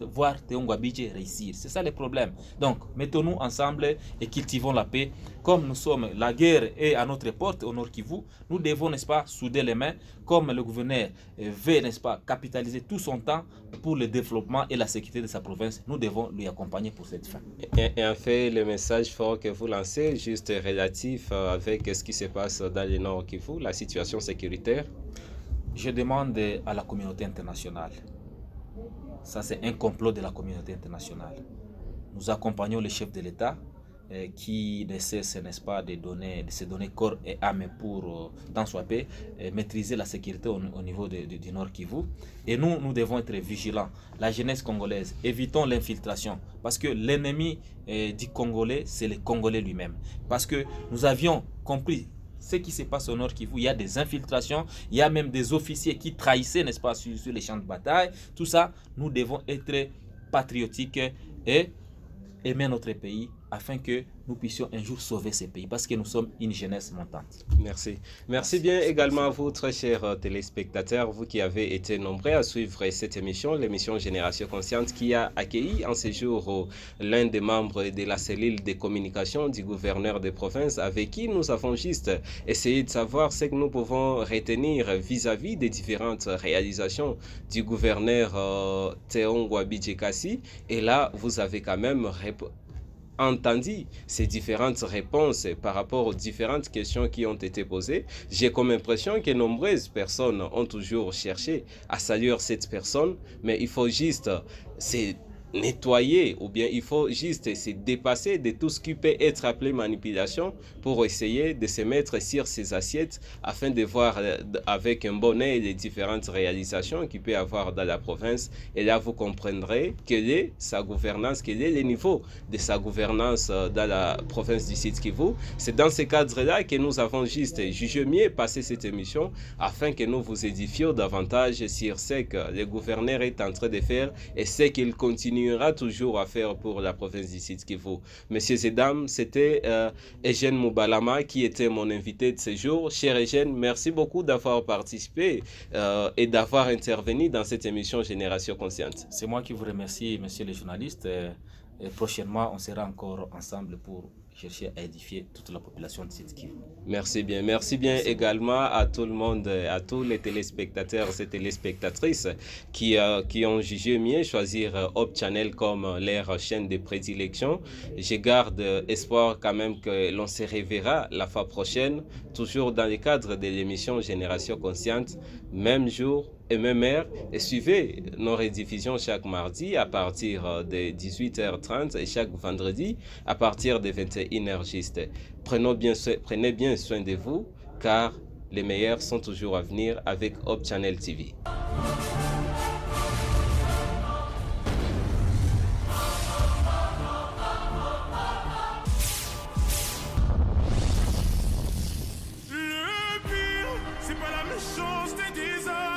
voir Tongwa Bijé réussir. C'est ça le problème. Donc, mettons-nous ensemble et cultivons la paix. Comme nous sommes, la guerre est à notre porte, au Nord Kivu, nous devons, n'est-ce pas, souder les mains, comme le gouverneur veut, n'est-ce pas, capitaliser tout son temps pour le développement et la sécurité de sa province. Nous devons lui accompagner pour cette fin. Et en fait, le message fort que vous lancez, juste relatif avec ce qui se passe dans le Nord Kivu, la situation sécuritaire. Je demande à la communauté internationale. Ça, c'est un complot de la communauté internationale. Nous accompagnons le chef de l'État qui ne cesse, n'est-ce pas, de se donner corps et âme pour, tant soit peu, maîtriser la sécurité au niveau du Nord Kivu. Et nous devons être vigilants. La jeunesse congolaise, évitons l'infiltration. Parce que l'ennemi du Congolais, c'est le Congolais lui-même. Parce que nous avions compris ce qui se passe au Nord Kivu, il y a des infiltrations, il y a même des officiers qui trahissaient, n'est-ce pas, sur les champs de bataille. Tout ça, nous devons être patriotiques et aimer notre pays afin que nous puissions un jour sauver ce pays parce que nous sommes une jeunesse montante. Merci. Merci bien également à vous, très chers téléspectateurs, vous qui avez été nombreux à suivre cette émission, l'émission Génération Consciente, qui a accueilli en ce jour l'un des membres de la cellule de communication du gouverneur de province avec qui nous avons juste essayé de savoir ce que nous pouvons retenir vis-à-vis des différentes réalisations du gouverneur Tongwa Bijekasi. Et là, vous avez quand même entendu ces différentes réponses par rapport aux différentes questions qui ont été posées. J'ai comme impression que nombreuses personnes ont toujours cherché à saluer cette personne, mais il faut juste nettoyer ou bien il faut juste se dépasser de tout ce qui peut être appelé manipulation pour essayer de se mettre sur ces assiettes afin de voir avec un bon œil les différentes réalisations qu'il peut avoir dans la province. Et là, vous comprendrez quelle est sa gouvernance, quel est le niveau de sa gouvernance dans la province du Sud Kivu. C'est dans ce cadre-là que nous avons juste jugé mieux passer cette émission afin que nous vous édifions davantage sur ce que le gouverneur est en train de faire et ce qu'il continue toujours à faire pour la province du Sud Kivu. Messieurs et dames, c'était Eugène Moubalama qui était mon invité de ce jour. Cher Eugène, merci beaucoup d'avoir participé et d'avoir intervenu dans cette émission Génération Consciente. C'est moi qui vous remercie, monsieur le journaliste. Et prochainement, on sera encore ensemble pour chercher à édifier toute la population de Sud Kivu. Merci bien. Merci bien également à tout le monde, à tous les téléspectateurs et téléspectatrices qui ont jugé mieux choisir Hope Channel comme leur chaîne de prédilection. Je garde espoir quand même que l'on se reverra la fois prochaine, toujours dans le cadre de l'émission Génération Consciente, même jour et même heure, et suivez nos rediffusions chaque mardi à partir de 18h30 et chaque vendredi à partir de 21h juste. Prenez bien soin de vous car les meilleurs sont toujours à venir avec Hope Channel TV.